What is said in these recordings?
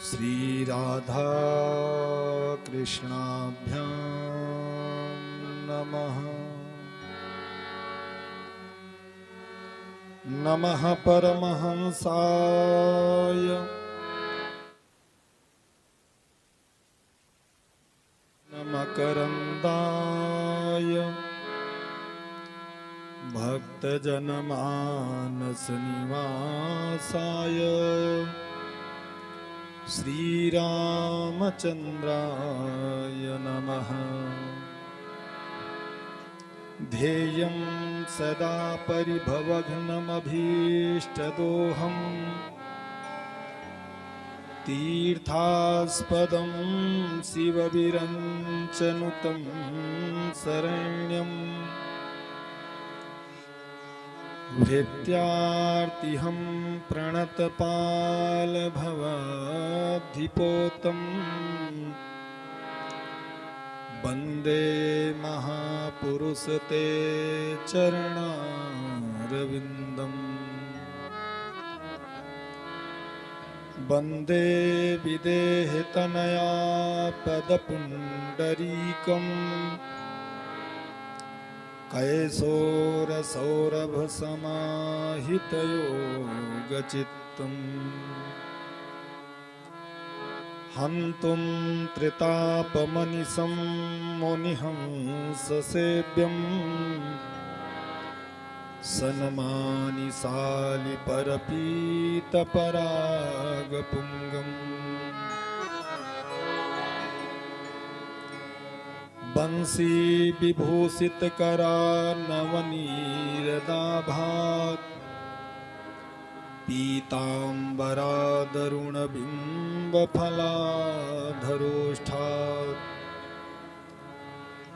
श्री राधा कृष्णाभ्यां नमः। नमः परमहंसाय मकरन्दाय भक्तजनमानस निवासाय श्रीरामचन्द्राय नमः। ध्येयं सदा परिभवघ्नमभीष्टदोहम् तीर्थास्पदं शिवविरञ्चनुतं शरण्यम् भृत्यार्तिहं प्रणतपालभवाद्धिपोतम् वन्दे महापुरुष ते चरणारविन्दम्। वन्दे विदेहतनया पदपुण्डरीकम् कैशोरसौरभसमाहितयोगचित्तम् हन्तुं त्रितापमनिशं मुनिहंससेव्यम् सन्मानि शालिपरपीतपरागपुङ्गम् बंसी विभूषितकरार्णवनीरदाभात् पीताम्बरादरुणबिम्बफलाधरोष्ठात्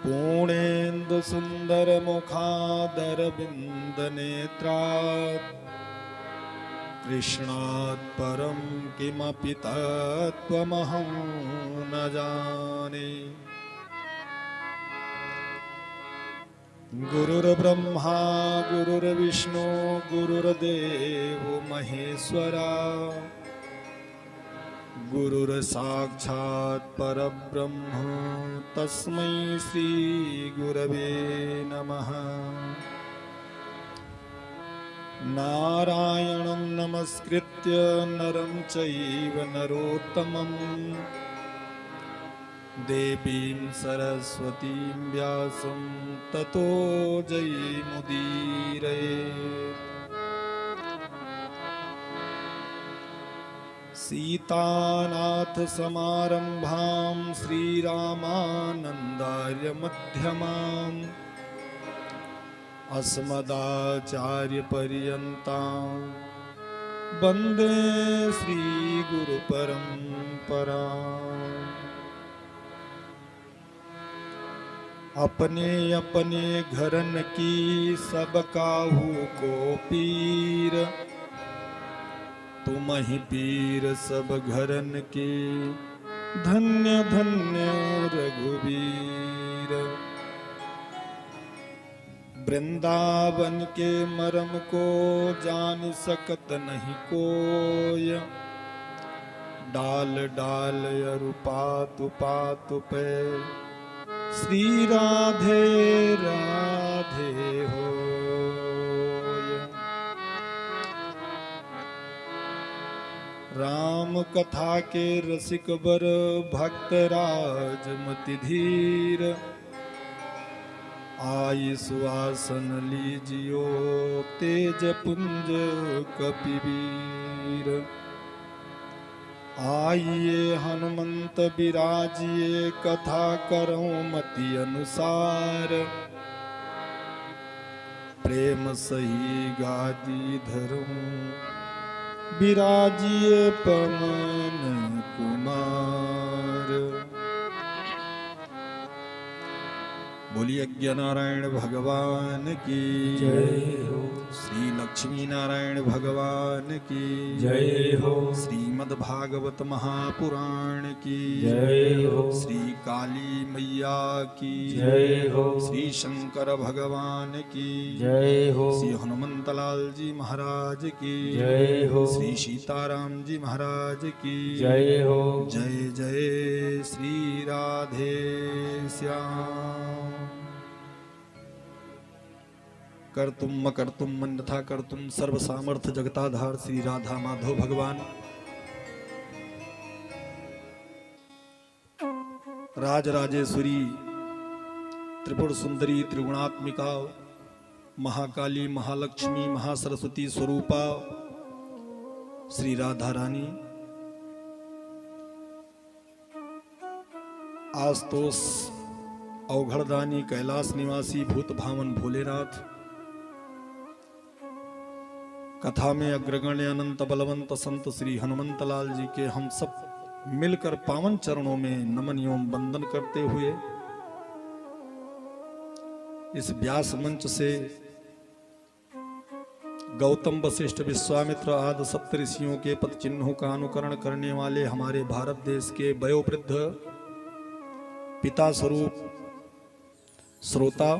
पूर्णेन्दुसुन्दरमुखादरविन्दनेत्रात् कृष्णात् परं किमपि तत्त्वमहं न जाने। गुरुर्ब्रह्मा गुरुर्विष्णु गुरुर्देवो महेश्वरा गुरुर्साक्षात् परब्रह्म तस्मै श्री गुरवे नमः। नारायणं नमस्कृत्य नरं चैव नरोत्तमं देवीं सरस्वतीं व्यासं ततो जयमुदीरयेत्। सीतानाथ समारंभां श्रीरामानन्दार्य मध्यमाम् अस्मदाचार्यपर्यन्तां वन्दे श्रीगुरुपरम्पराम्। अपने अपने घरन की सब काहू को पीर तुम ही पीर सब घरन के धन्य धन्य रघुवीर। वृंदावन के मरम को जान सकत नहीं कोय डाल डाल अरु पातु पातु पे श्री राधे राधे होय। राम कथा के रसिक बर भक्त राजमति धीर आई सुआसन लीजियो तेज पुंज कपिवीर। आइए हनुमंत बिराजिए कथा करो मति अनुसार प्रेम सही गादी धरूं बिराजिए पवन कुमार। बोलिए यज्ञ नारायण भगवान की जय हो। श्री लक्ष्मी नारायण भगवान की जय हो। श्रीमद् भागवत महापुराण की जय हो। श्री काली मैया की जय हो। श्री शंकर भगवान की जय हो। श्री हनुमंतलाल जी महाराज की जय हो। श्री सीताराम जी महाराज की जय हो। जय जय श्री राधे श्याम। कर्तुम अकर्तुम अन्यथा कर्तुम सर्व सामर्थ्य जगताधार श्री राधा माधव भगवान राजराजेश्वरी त्रिपुर सुंदरी त्रिगुणात्मिका महाकाली महालक्ष्मी महासरस्वती स्वरूपा श्री राधा रानी आस्तोष अवघड़दानी कैलाश निवासी भूत भावन भोलेनाथ कथा में अग्रगण्य अनंत बलवंत संत श्री हनुमंतलाल जी के हम सब मिलकर पावन चरणों में नमन एवं वंदन करते हुए इस व्यास मंच से गौतम वशिष्ठ विश्वामित्र आदि सप्त ऋषियों के पद चिन्हों का अनुकरण करने वाले हमारे भारत देश के वयोवृद्ध पिता स्वरूप श्रोता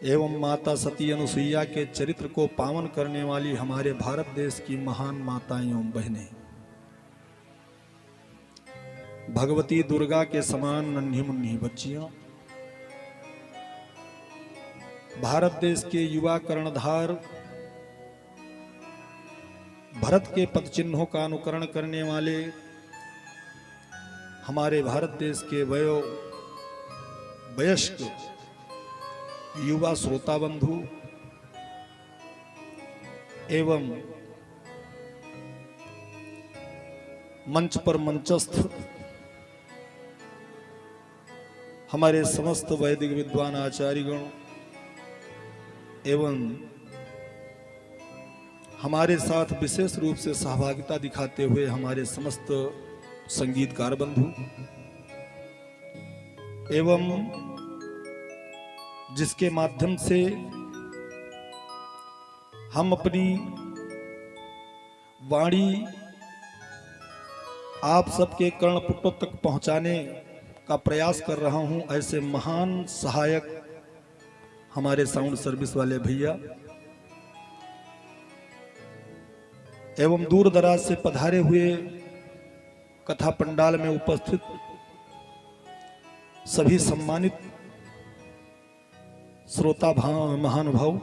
एवं माता सती अनुसुईया के चरित्र को पावन करने वाली हमारे भारत देश की महान माताएं एवं बहनें, भगवती दुर्गा के समान नन्ही मुन्नी बच्चियां, भारत देश के युवा कर्णधार भरत के पद चिन्हों का अनुकरण करने वाले हमारे भारत देश के वयस्क युवा श्रोता बंधु एवं मंच पर मंचस्थ हमारे समस्त वैदिक विद्वान आचार्यगण एवं हमारे साथ विशेष रूप से सहभागिता दिखाते हुए हमारे समस्त संगीतकार बंधु एवं जिसके माध्यम से हम अपनी वाणी आप सबके कर्णपुटों तक पहुंचाने का प्रयास कर रहा हूं, ऐसे महान सहायक हमारे साउंड सर्विस वाले भैया एवं दूर दराज से पधारे हुए कथा पंडाल में उपस्थित सभी सम्मानित श्रोता महानुभाव।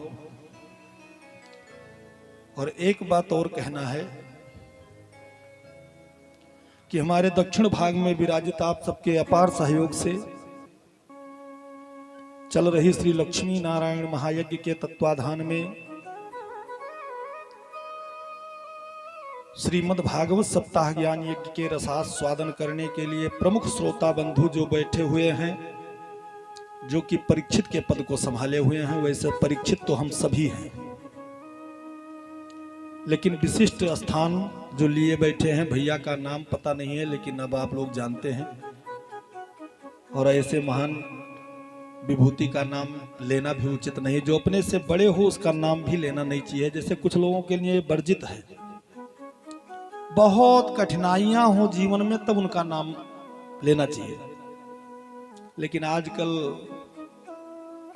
और एक बात और कहना है कि हमारे दक्षिण भाग में विराजित आप सबके अपार सहयोग से चल रही श्री लक्ष्मी नारायण महायज्ञ के तत्वाधान में श्रीमद् भागवत सप्ताह ज्ञान यज्ञ के रसास्वादन करने के लिए प्रमुख श्रोता बंधु जो बैठे हुए हैं, जो कि परीक्षित के पद को संभाले हुए हैं। वैसे परीक्षित तो हम सभी हैं, लेकिन विशिष्ट स्थान जो लिए बैठे हैं, भैया का नाम पता नहीं है लेकिन अब आप लोग जानते हैं। और ऐसे महान विभूति का नाम लेना भी उचित नहीं, जो अपने से बड़े हो उसका नाम भी लेना नहीं चाहिए। जैसे कुछ लोगों के लिए वर्जित है, बहुत कठिनाइयां हो जीवन में तब उनका नाम लेना चाहिए, लेकिन आजकल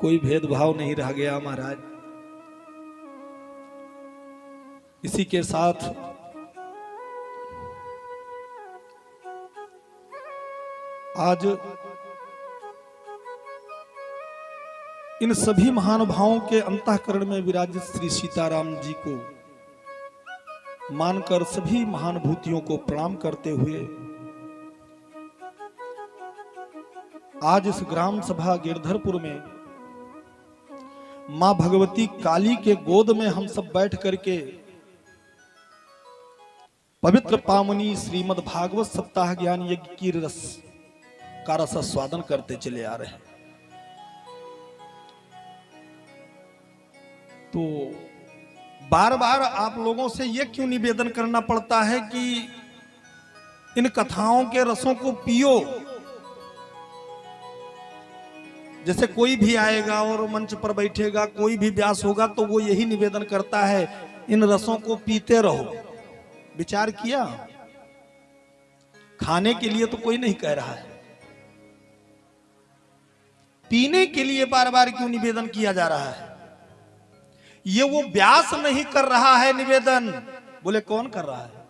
कोई भेदभाव नहीं रह गया महाराज। इसी के साथ आज इन सभी महानुभावों के अंतःकरण में विराजित श्री सीताराम जी को मानकर सभी महानुभूतियों को प्रणाम करते हुए आज इस ग्राम सभा गिरधरपुर में मां भगवती काली के गोद में हम सब बैठ करके पवित्र पावनी श्रीमद् भागवत सप्ताह ज्ञान यज्ञ की रस का रसास्वादन करते चले आ रहे हैं। तो बार बार आप लोगों से यह क्यों निवेदन करना पड़ता है कि इन कथाओं के रसों को पियो, जैसे कोई भी आएगा और मंच पर बैठेगा, कोई भी व्यास होगा तो वो यही निवेदन करता है, इन रसों को पीते रहो। विचार किया? खाने के लिए तो कोई नहीं कह रहा है, पीने के लिए बार बार क्यों निवेदन किया जा रहा है? ये वो व्यास नहीं कर रहा है निवेदन। बोले कौन कर रहा है?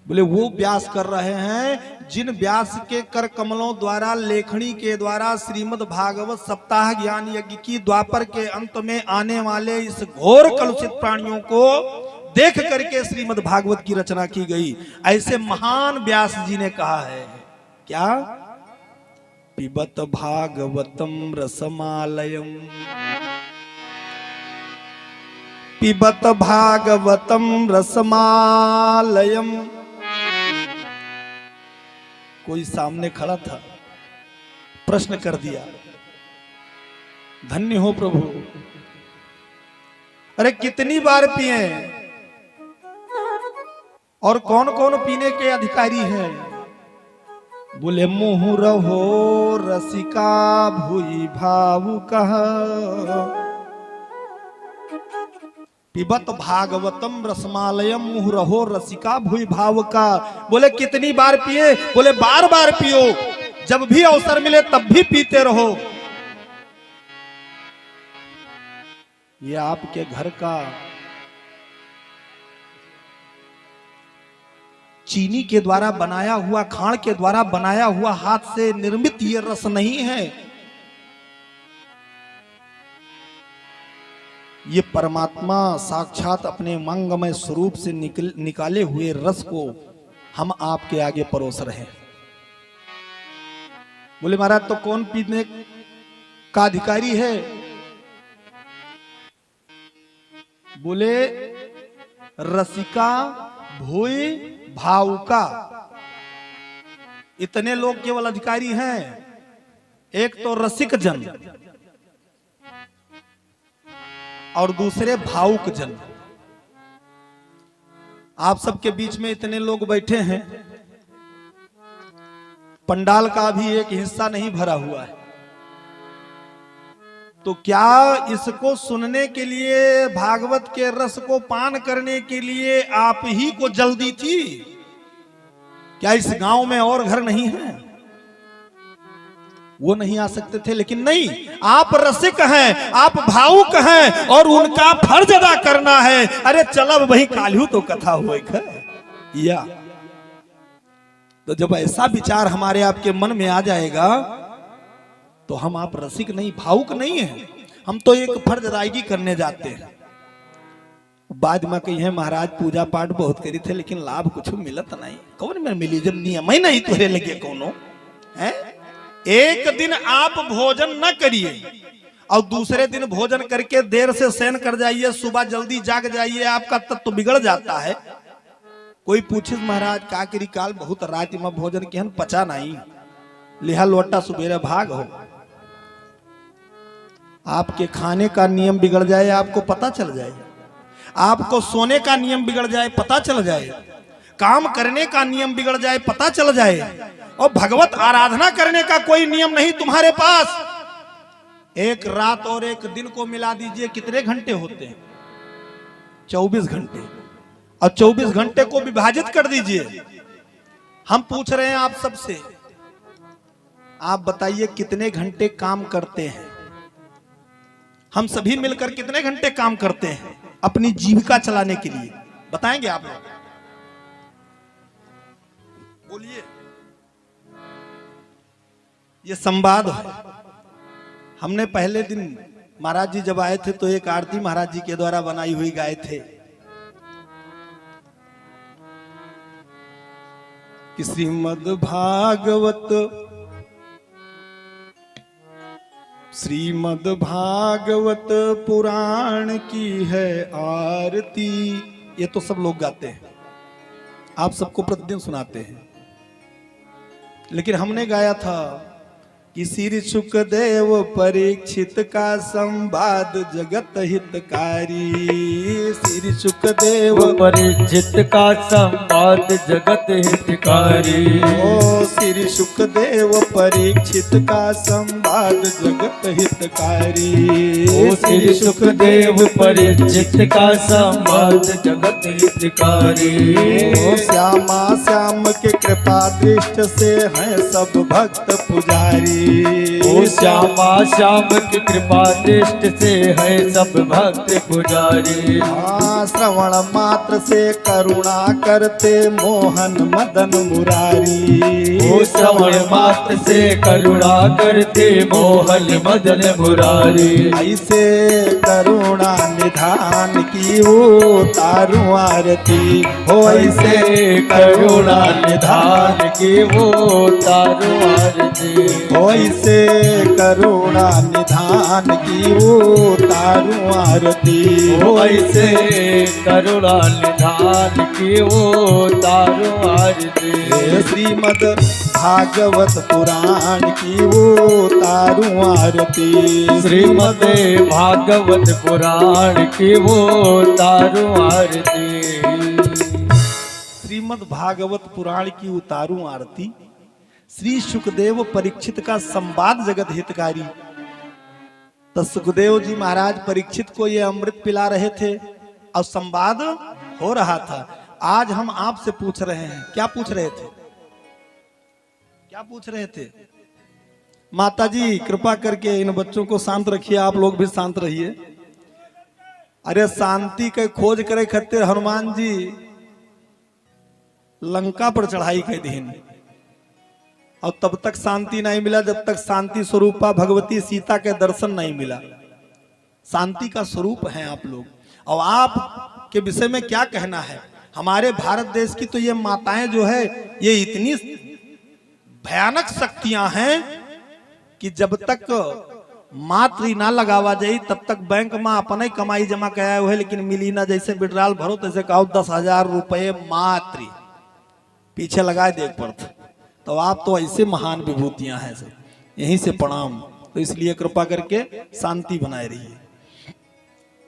बोले वो व्यास कर रहे हैं जिन व्यास के कर कमलों द्वारा, लेखनी के द्वारा श्रीमद् भागवत सप्ताह ज्ञान यज्ञ की द्वापर के अंत में आने वाले इस घोर कलुषित प्राणियों को देख करके श्रीमद् भागवत की रचना की गई। ऐसे महान व्यास जी ने कहा है क्या? पिबत भागवतम रसमालयम, पिबत भागवतम रसमालयम। कोई सामने खड़ा था, प्रश्न कर दिया, धन्य हो प्रभु, अरे कितनी बार पिए और कौन कौन पीने के अधिकारी हैं? बोले मुँह रहो रसिका भूई भावुका, पिबत भागवतम रसमालयम मुँह रहो रसिका भूई भावुका। बोले कितनी बार पिए? बोले बार बार पियो, जब भी अवसर मिले तब भी पीते रहो। ये आपके घर का चीनी के द्वारा बनाया हुआ, खाण के द्वारा बनाया हुआ, हाथ से निर्मित ये रस नहीं है। ये परमात्मा साक्षात अपने मंगमय स्वरूप से निकाले हुए रस को हम आपके आगे परोस रहे हैं। बोले महाराज तो कौन पीने का अधिकारी है? बोले रसिका भूई भावुका। इतने लोग केवल अधिकारी हैं, एक तो रसिक जन और दूसरे भावुक जन। आप सबके बीच में इतने लोग बैठे हैं, पंडाल का भी एक हिस्सा नहीं भरा हुआ है, तो क्या इसको सुनने के लिए, भागवत के रस को पान करने के लिए आप ही को जल्दी थी? क्या इस गांव में और घर नहीं है? वो नहीं आ सकते थे? लेकिन नहीं, आप रसिक हैं, आप भावुक हैं और उनका फर्ज अदा करना है। अरे चलब वही काल्हू तो कथा हुए या। तो जब ऐसा विचार हमारे आपके मन में आ जाएगा तो हम आप रसिक नहीं, भावुक नहीं है, हम तो एक फर्ज अदायगी करने जाते हैं। बाद में कही है महाराज पूजा पाठ बहुत करी थे लेकिन लाभ कुछ मिलत नहीं। कौन में मिली जब नियम ही नहीं तुहरे लगे कोनो है? एक दिन आप भोजन न करिए और दूसरे दिन भोजन करके देर से शयन कर जाइए, सुबह जल्दी जाग जाइए, आपका तत्व बिगड़ जाता है। कोई पूछे महाराज का करी काल बहुत रात में भोजन केहन पचा नहीं, लिहा लोटा सुबेरे भाग हो। आपके खाने का नियम बिगड़ जाए, आपको पता चल जाए। आपको सोने का नियम बिगड़ जाए, पता चल जाए। काम करने का नियम बिगड़ जाए, पता चल जाए। और भगवत आराधना करने का कोई नियम नहीं तुम्हारे पास। एक रात और एक दिन को मिला दीजिए, कितने घंटे होते हैं? 24 घंटे। और 24 घंटे को विभाजित कर दीजिए। हम पूछ रहे हैं आप सबसे, आप बताइए कितने घंटे काम करते हैं? हम सभी मिलकर कितने घंटे काम करते हैं अपनी जीविका चलाने के लिए? बताएंगे आप लोग? बोलिए। ये संवाद है। हमने पहले दिन महाराज जी जब आए थे तो एक आरती महाराज जी के द्वारा बनाई हुई गाए थे कि श्रीमद् भागवत पुराण की है आरती। ये तो सब लोग गाते हैं, आप सबको प्रतिदिन सुनाते हैं। लेकिन हमने गाया था कि श्री सुखदेव परीक्षित का संवाद जगत हितकारी। श्री सुखदेव परीक्षित का संवाद जगत हितकारी। ओ श्री सुखदेव परीक्षित का संवाद जगत हितकारी। ओ श्री सुखदेव परीक्षित का संवाद जगत हितकारी। ओ श्यामा श्याम के कृपा दृष्ट से हैं सब भक्त पुजारी। ओ श्यामा श्याम की कृपा दृष्टि से है सब भक्त पुजारी। श्रवण मात्र से करुणा करते मोहन मदन मुरारी। ओ श्रवण मात्र से करुणा करते मोहन मदन मुरारी। ऐसे करुणा निधान की वो तारू आरती। हो ऐसे करुणा निधान की वो तारू आरती। हो ऐसे करुणा निधान की वो तारू आरती। हो ऐसे करुणा निधान की वो तारू आरती। श्रीमद भागवत पुराण की वो तारू आरती। श्रीमद भागवत पुराण की वो तारू आरती। श्रीमद भागवत पुराण की उतारू आरती। श्री सुखदेव परीक्षित का संवाद जगत हितकारी। तो सुखदेव जी महाराज परीक्षित को ये अमृत पिला रहे थे और संवाद हो रहा था। आज हम आपसे पूछ रहे हैं, क्या पूछ रहे थे? क्या पूछ रहे थे? माता जी कृपा करके इन बच्चों को शांत रखिए, आप लोग भी शांत रहिए। अरे शांति के खोज करे खातिर हनुमान जी लंका पर चढ़ाई के दिन, और तब तक शांति नहीं मिला जब तक शांति स्वरूपा भगवती सीता के दर्शन नहीं मिला। शांति का स्वरूप हैं आप लोग। और आप के विषय में क्या कहना है? हमारे भारत देश की तो ये माताएं जो है ये इतनी भयानक शक्तियां हैं कि जब तक मातृ ना लगावा जाए तब तक बैंक में अपने कमाई जमा कराया हुए, लेकिन मिली ना। जैसे विड्राल भरो तैसे कहो 10,000 रुपये मातृ पीछे लगाए देख पड़ते। तो आप तो ऐसे महान विभूतियां हैं सर, यहीं से प्रणाम। तो इसलिए कृपा करके शांति बनाए रहिए।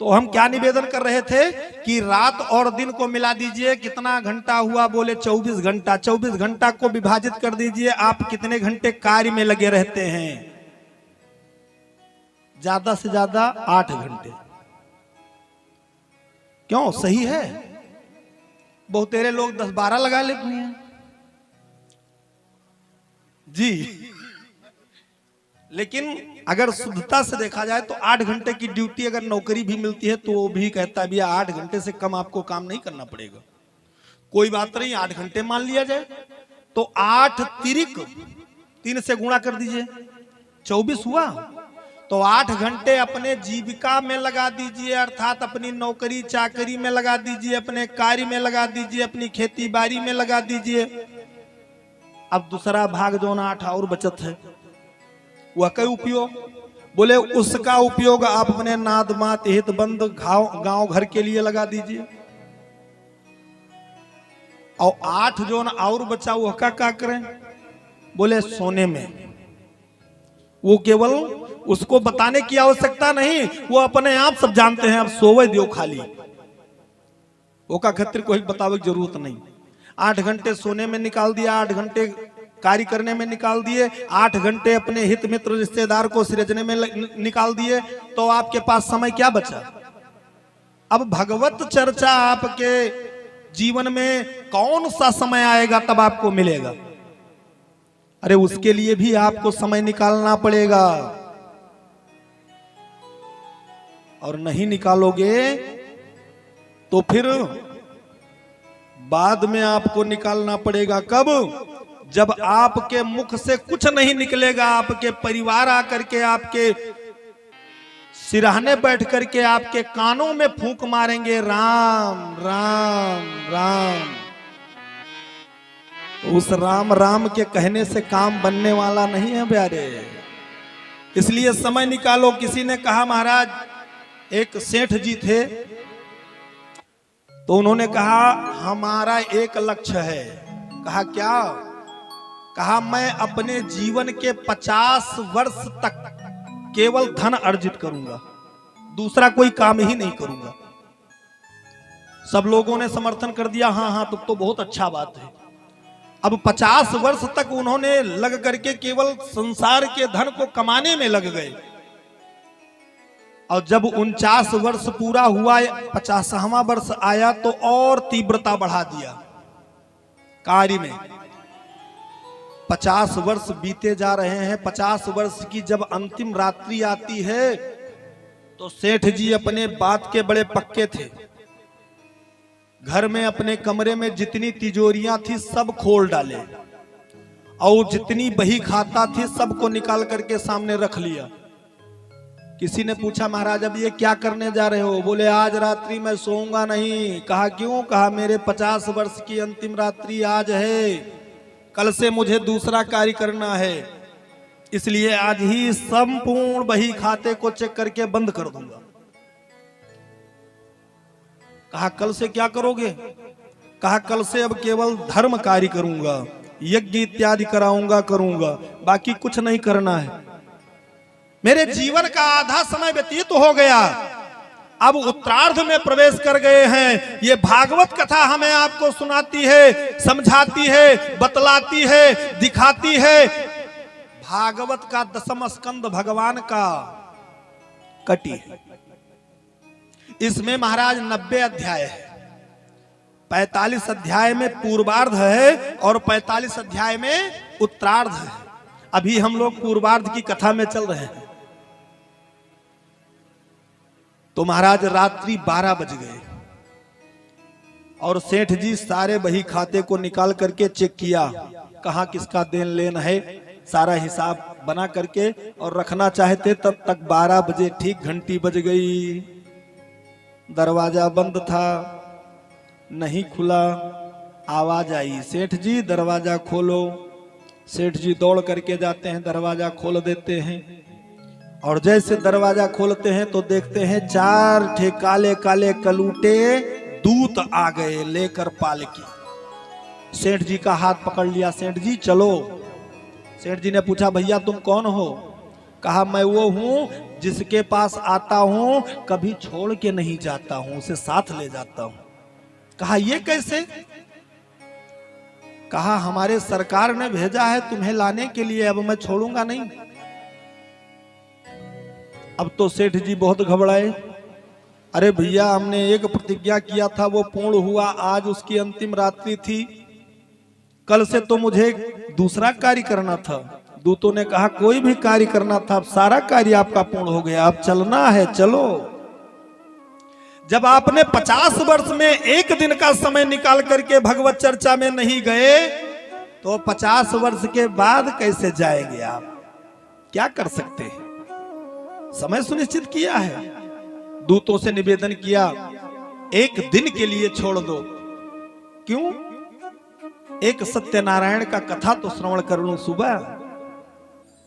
तो हम क्या निवेदन कर रहे थे कि रात और दिन को मिला दीजिए। कितना घंटा हुआ? बोले 24 घंटा। 24 घंटा को विभाजित कर दीजिए, आप कितने घंटे कार्य में लगे रहते हैं? ज्यादा से ज्यादा 8 घंटे। क्यों? सही है। बहुतेरे लोग 10-12 लगा लेते हैं जी। लेकिन अगर शुद्धता से देखा जाए तो 8 घंटे की ड्यूटी अगर नौकरी भी मिलती है तो वो भी कहता है भैया 8 घंटे से कम आपको काम नहीं करना पड़ेगा। कोई बात नहीं, 8 घंटे मान लिया जाए तो 8 तिरिक 3 से गुणा कर दीजिए, 24 हुआ। तो 8 घंटे अपने जीविका में लगा दीजिए, अर्थात अपनी नौकरी चाकरी में लगा दीजिए, अपने कार्य में लगा दीजिए, अपनी खेती बाड़ी में लगा दीजिए। अब दूसरा भाग जो 8 और बचत है वह कई उपयोग। बोले उसका उपयोग आप अपने नाद मात हित बंद गांव घर के लिए लगा दीजिए। और 8 जो और बचा वह क्या करें? बोले सोने में। वो केवल उसको बताने की आवश्यकता नहीं, वो अपने आप सब जानते हैं। अब सोवे दियो खाली, वो का खतिर कोई बतावे की जरूरत नहीं। 8 घंटे सोने में निकाल दिया, 8 घंटे कार्य करने में निकाल दिए, 8 घंटे अपने हित मित्र रिश्तेदार को सृजने में निकाल दिए, तो आपके पास समय क्या बचा? अब भगवत चर्चा आपके जीवन में कौन सा समय आएगा तब आपको मिलेगा? अरे उसके लिए भी आपको समय निकालना पड़ेगा, और नहीं निकालोगे तो फिर बाद में आपको निकालना पड़ेगा। कब? जब आपके मुख से कुछ नहीं निकलेगा, आपके परिवार आकर के आपके सिरहाने बैठ करके आपके कानों में फूंक मारेंगे राम राम राम। उस राम राम के कहने से काम बनने वाला नहीं है प्यारे। इसलिए समय निकालो। किसी ने कहा महाराज, एक सेठ जी थे, तो उन्होंने कहा हमारा एक लक्ष्य है। कहा क्या? कहा मैं अपने जीवन के 50 वर्ष तक केवल धन अर्जित करूंगा, दूसरा कोई काम ही नहीं करूंगा। सब लोगों ने समर्थन कर दिया, हाँ हाँ तब तो बहुत अच्छा बात है। अब 50 वर्ष तक उन्होंने लग करके केवल संसार के धन को कमाने में लग गए, और जब 49 वर्ष पूरा हुआ, 50वां वर्ष आया तो और तीव्रता बढ़ा दिया कार्य में। 50 वर्ष बीते जा रहे हैं। 50 वर्ष की जब अंतिम रात्रि आती है तो सेठ जी अपने बात के बड़े पक्के थे। घर में अपने कमरे में जितनी तिजोरियां थी सब खोल डाले, और जितनी बही खाता थी सबको निकाल करके सामने रख लिया। किसी ने पूछा महाराज अब ये क्या करने जा रहे हो? बोले आज रात्रि मैं सोऊंगा नहीं। कहा क्यों? कहा मेरे 50 वर्ष की अंतिम रात्रि आज है, कल से मुझे दूसरा कार्य करना है, इसलिए आज ही संपूर्ण बही खाते को चेक करके बंद कर दूंगा। कहा कल से क्या करोगे? कहा कल से अब केवल धर्म कार्य करूंगा, यज्ञ इत्यादि करूंगा, बाकी कुछ नहीं करना है। मेरे जीवन का आधा समय व्यतीत हो गया, अब उत्तरार्ध में प्रवेश कर गए हैं। ये भागवत कथा हमें आपको सुनाती है, समझाती है, बतलाती है, दिखाती है। भागवत का 10वां स्कंद भगवान का कटी है। इसमें महाराज 90 अध्याय है। 45 अध्याय में पूर्वार्ध है और 45 अध्याय में उत्तरार्ध है। अभी हम लोग पूर्वार्ध की कथा में चल रहे हैं। तो महाराज रात्रि 12 बज गए और सेठ जी सारे बही खाते को निकाल करके चेक किया, कहां किसका देन लेन है, सारा हिसाब बना करके और रखना चाहते। तब तक 12 बजे ठीक घंटी बज गई। दरवाजा बंद था, नहीं खुला। आवाज आई, सेठ जी दरवाजा खोलो। सेठ जी दौड़ करके जाते हैं, दरवाजा खोल देते हैं। और जैसे दरवाजा खोलते हैं तो देखते हैं 4 ठे काले काले कलूटे दूत आ गए लेकर पालकी। सेठ जी का हाथ पकड़ लिया, सेठ जी चलो। सेठ जी ने पूछा भैया तुम कौन हो? कहा मैं वो हूं जिसके पास आता हूं कभी छोड़ के नहीं जाता हूं, उसे साथ ले जाता हूं। कहा ये कैसे? कहा हमारे सरकार ने भेजा है तुम्हें लाने के लिए, अब मैं छोड़ूंगा नहीं। अब तो सेठ जी बहुत घबराए। अरे भैया हमने एक प्रतिज्ञा किया था वो पूर्ण हुआ, आज उसकी अंतिम रात्रि थी, कल से तो मुझे दूसरा कार्य करना था। दूतों ने कहा कोई भी कार्य करना था, अब सारा कार्य आपका पूर्ण हो गया, अब चलना है, चलो। जब आपने 50 वर्ष में एक दिन का समय निकाल करके भगवत चर्चा में नहीं गए तो 50 वर्ष के बाद कैसे जाएंगे आप? क्या कर सकते हैं? समय सुनिश्चित किया है। दूतों से निवेदन किया एक दिन के लिए छोड़ दो। क्यों? एक सत्यनारायण का कथा तो श्रवण कर लूं सुबह।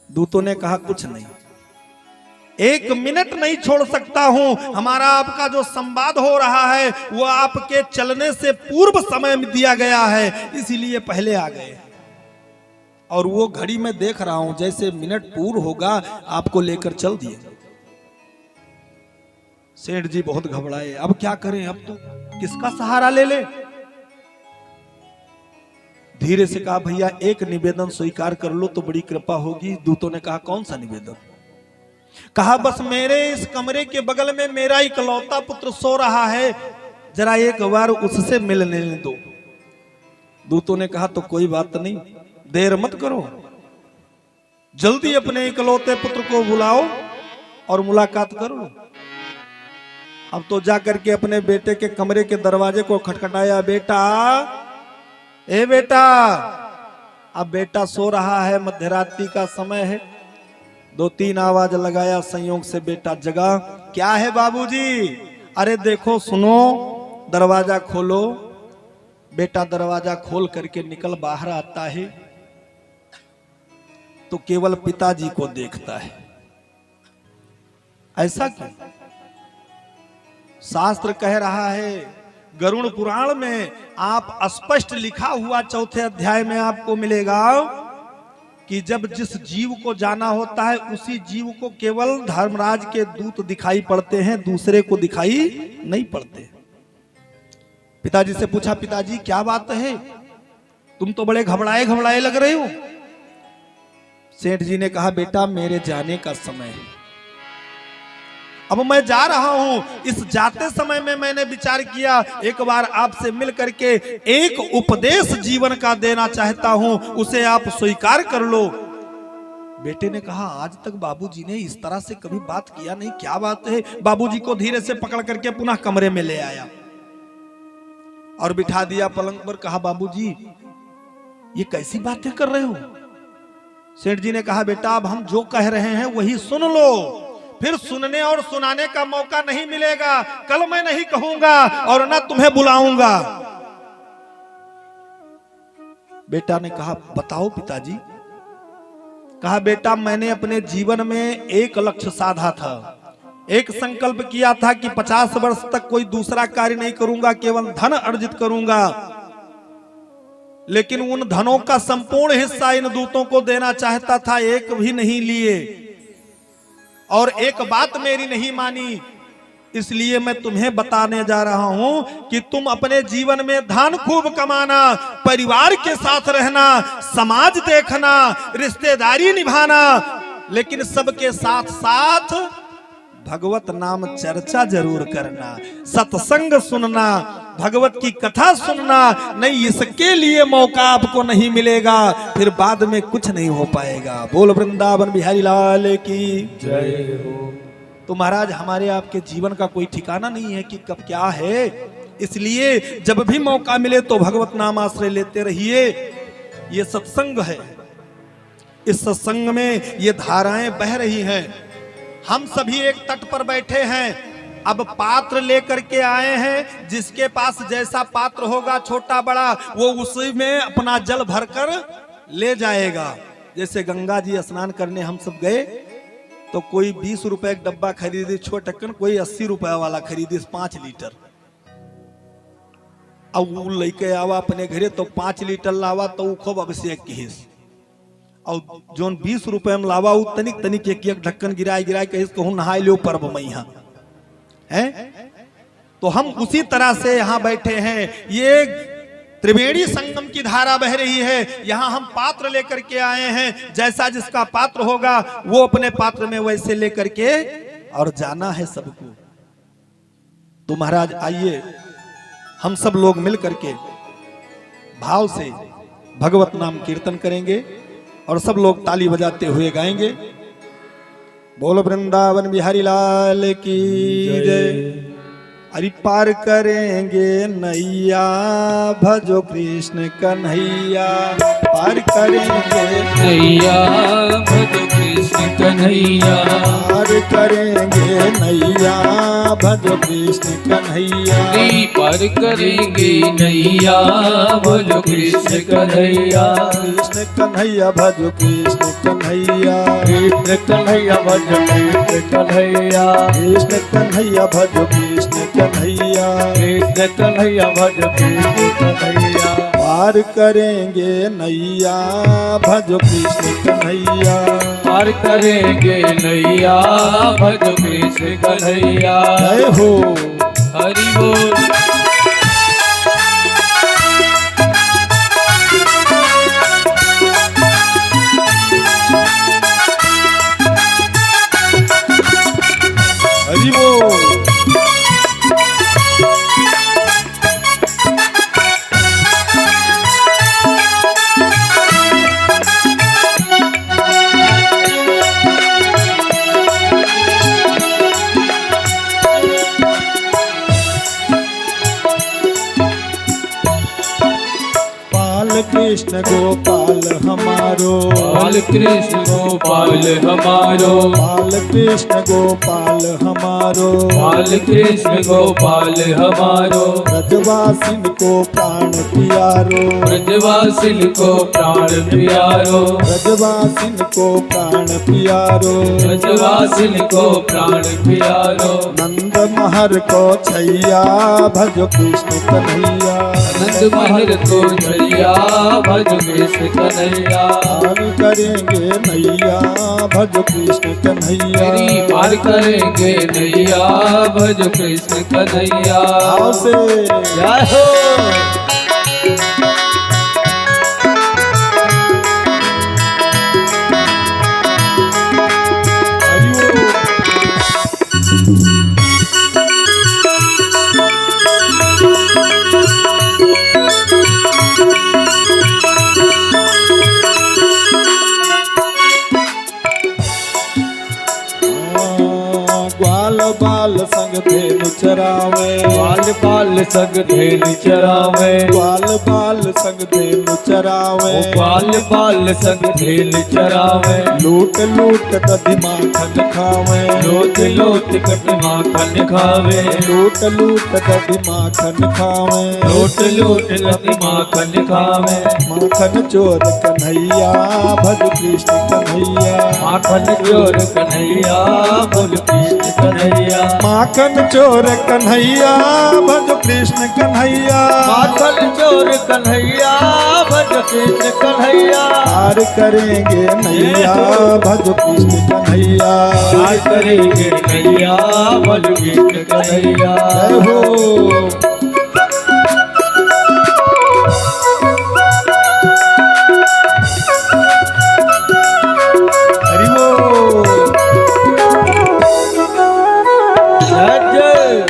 दूतों ने कहा कुछ नहीं, 1 मिनट नहीं छोड़ सकता हूं। हमारा आपका जो संवाद हो रहा है वो आपके चलने से पूर्व समय में दिया गया है, इसीलिए पहले आ गए। और वो घड़ी में देख रहा हूं, जैसे मिनट पूर्ण होगा आपको लेकर चल दिए। सेठ जी बहुत घबराए, अब क्या करें? अब तो किसका सहारा ले ले? धीरे से कहा भैया एक निवेदन स्वीकार कर लो तो बड़ी कृपा होगी। दूतों ने कहा कौन सा निवेदन? कहा बस मेरे इस कमरे के बगल में मेरा इकलौता पुत्र सो रहा है, जरा एक बार उससे मिलने दो। दूतों ने कहा तो कोई बात नहीं, देर मत करो, जल्दी अपने इकलौते पुत्र को बुलाओ और मुलाकात करो। अब तो जाकर के अपने बेटे के कमरे के दरवाजे को खटखटाया, बेटा ए बेटा। अब बेटा सो रहा है, मध्यरात्रि का समय है। 2-3 आवाज लगाया, संयोग से बेटा जगा। क्या है बाबूजी? अरे देखो सुनो, दरवाजा खोलो। बेटा दरवाजा खोल करके निकल बाहर आता है तो केवल पिताजी को देखता है। ऐसा क्यों? शास्त्र कह रहा है, गरुड़ पुराण में आप स्पष्ट लिखा हुआ 4थे अध्याय में आपको मिलेगा कि जब जिस जीव को जाना होता है उसी जीव को केवल धर्मराज के दूत दिखाई पड़ते हैं, दूसरे को दिखाई नहीं पड़ते। पिताजी से पूछा, पिताजी क्या बात है, तुम तो बड़े घबराए घबराए लग रहे हो। सेठ जी ने कहा, बेटा मेरे जाने का समय है, अब मैं जा रहा हूं। इस जाते समय में मैंने विचार किया एक बार आपसे मिल करके एक उपदेश जीवन का देना चाहता हूं, उसे आप स्वीकार कर लो। बेटे ने कहा, आज तक बाबूजी ने इस तरह से कभी बात किया नहीं, क्या बात है। बाबूजी को धीरे से पकड़ करके पुनः कमरे में ले आया और बिठा दिया पलंग पर। कहा, बाबूजी ये कैसी बातें कर रहे हो। सेठ जी ने कहा, बेटा अब हम जो कह रहे हैं वही सुन लो, फिर सुनने और सुनाने का मौका नहीं मिलेगा। कल मैं नहीं कहूंगा और ना तुम्हें बुलाऊंगा। बेटा ने कहा, बताओ पिताजी। कहा, बेटा मैंने अपने जीवन में एक लक्ष्य साधा था, एक संकल्प किया था कि 50 वर्ष तक कोई दूसरा कार्य नहीं करूंगा, केवल धन अर्जित करूंगा। लेकिन उन धनों का संपूर्ण हिस्सा इन दूतों को देना चाहता था, एक भी नहीं लिए और एक बात मेरी नहीं मानी। इसलिए मैं तुम्हें बताने जा रहा हूं कि तुम अपने जीवन में धन खूब कमाना, परिवार के साथ रहना, समाज देखना, रिश्तेदारी निभाना, लेकिन सबके साथ साथ भगवत नाम चर्चा जरूर करना, सत्संग सुनना, भगवत की कथा सुनना। नहीं, इसके लिए मौका आपको नहीं मिलेगा, फिर बाद में कुछ नहीं हो पाएगा। बोल वृंदावन बिहारी लाल की जय हो। तो महाराज हमारे आपके जीवन का कोई ठिकाना नहीं है कि कब क्या है, इसलिए जब भी मौका मिले तो भगवत नाम आश्रय लेते रहिए। ये सत्संग है, इस सत्संग में ये धाराएं बह रही हैं। हम सभी एक तट पर बैठे हैं, अब पात्र लेकर के आए हैं। जिसके पास जैसा पात्र होगा, छोटा बड़ा, वो उसी में अपना जल भरकर ले जाएगा। जैसे गंगा जी स्नान करने हम सब गए तो कोई 20 रुपए का डब्बा खरीदी छोटकन, कोई 80 रुपए वाला खरीदी 5 लीटर। अब वो लेके आवा अपने घरे तो 5 लीटर लावा तो खूब अभिषेक की हिस्स, और जोन 20 रुपए में लावा वो तनिक तनिक एक ढक्कन गिराए गिराए कहिस कहूं नहाए लो पर्व में यहाँ है। तो हम उसी तरह से यहाँ बैठे हैं, ये त्रिवेणी संगम की धारा बह रही है। यहाँ हम पात्र लेकर के आए हैं, जैसा जिसका पात्र होगा वो अपने पात्र में वैसे लेकर के और जाना है सबको। तो महाराज आइए हम सब लोग मिल करके भाव से भगवत नाम कीर्तन करेंगे और सब लोग ताली बजाते हुए गाएंगे। बोलो वृंदावन बिहारी लाल की जय। अरे पार करेंगे नैया भजो कृष्ण कन्हैया, पार करेंगे नैया भजो कृष्ण कन्हैया, पार करेंगे नैया भजो कृष्ण कन्हैया, पार करेंगे नैया भजो कृष्ण कन्हैया, कृष्ण कन्हैया भजो कृष्ण कन्हैया, कृष्ण कन्हैया भजो कृष्ण कन्हैया, कृष्ण कन्हैया भजो कृष्ण कन्हैया, कृष्ण कन्हैया भजो कृष्ण कन्हैया, पार करेंगे नैया भजो कृष्ण कन्हैया, पार करेंगे नैया भजो कृष्ण कन्हैया। जय हो। हरि बोल। हरि बोल। कृष्ण गोपाल हमारो, बाल कृष्ण गोपाल हमारो, बाल कृष्ण गोपाल हमारो, बाल कृष्ण गोपाल हमारो, ब्रजवासिन को प्राण प्यारो, ब्रजवासिन को प्राण प्यारो, ब्रजवासिन को प्राण प्यारो, ब्रजवासिन को प्राण प्यारो, नंद महर को छैया भजो कृष्ण कन्हैया। नंद महर को छैया भजो कृष्ण कन्हैया। पार करेंगे नैया भजो कृष्ण कन्हैया। तेरी पार करेंगे नैया भजो कृष्ण कन्हैया। भाव से जय हो। ग्वाल बाल संग धेनु चरावे। बाल बाल संग धेनु चरावे। ग्वाल बाल संग धेनु चरावे। ओ बाल बाल संग धेनु चरावे। लूट लूट दधि माखन खावे। लोट लोट कट माखन खावे। लूट लूट दधि माखन खावे। लोट लोट लग माखन खावे। माखन चोर कन्हैया भज कृष्ण कन्हैया। माखन चोर कन्हैया बोल कृष्ण कन्हैया। माखन चोर कन्हैया भज कृष्ण कन्हैया। माखन चोर कन्हैया भज कृष्ण कन्हैया। पार करेंगे नैया भज कृष्ण कन्हैया। पार करेंगे नैया भज कृष्ण कन्हैया। जय हो। हरि बोल। जय जय।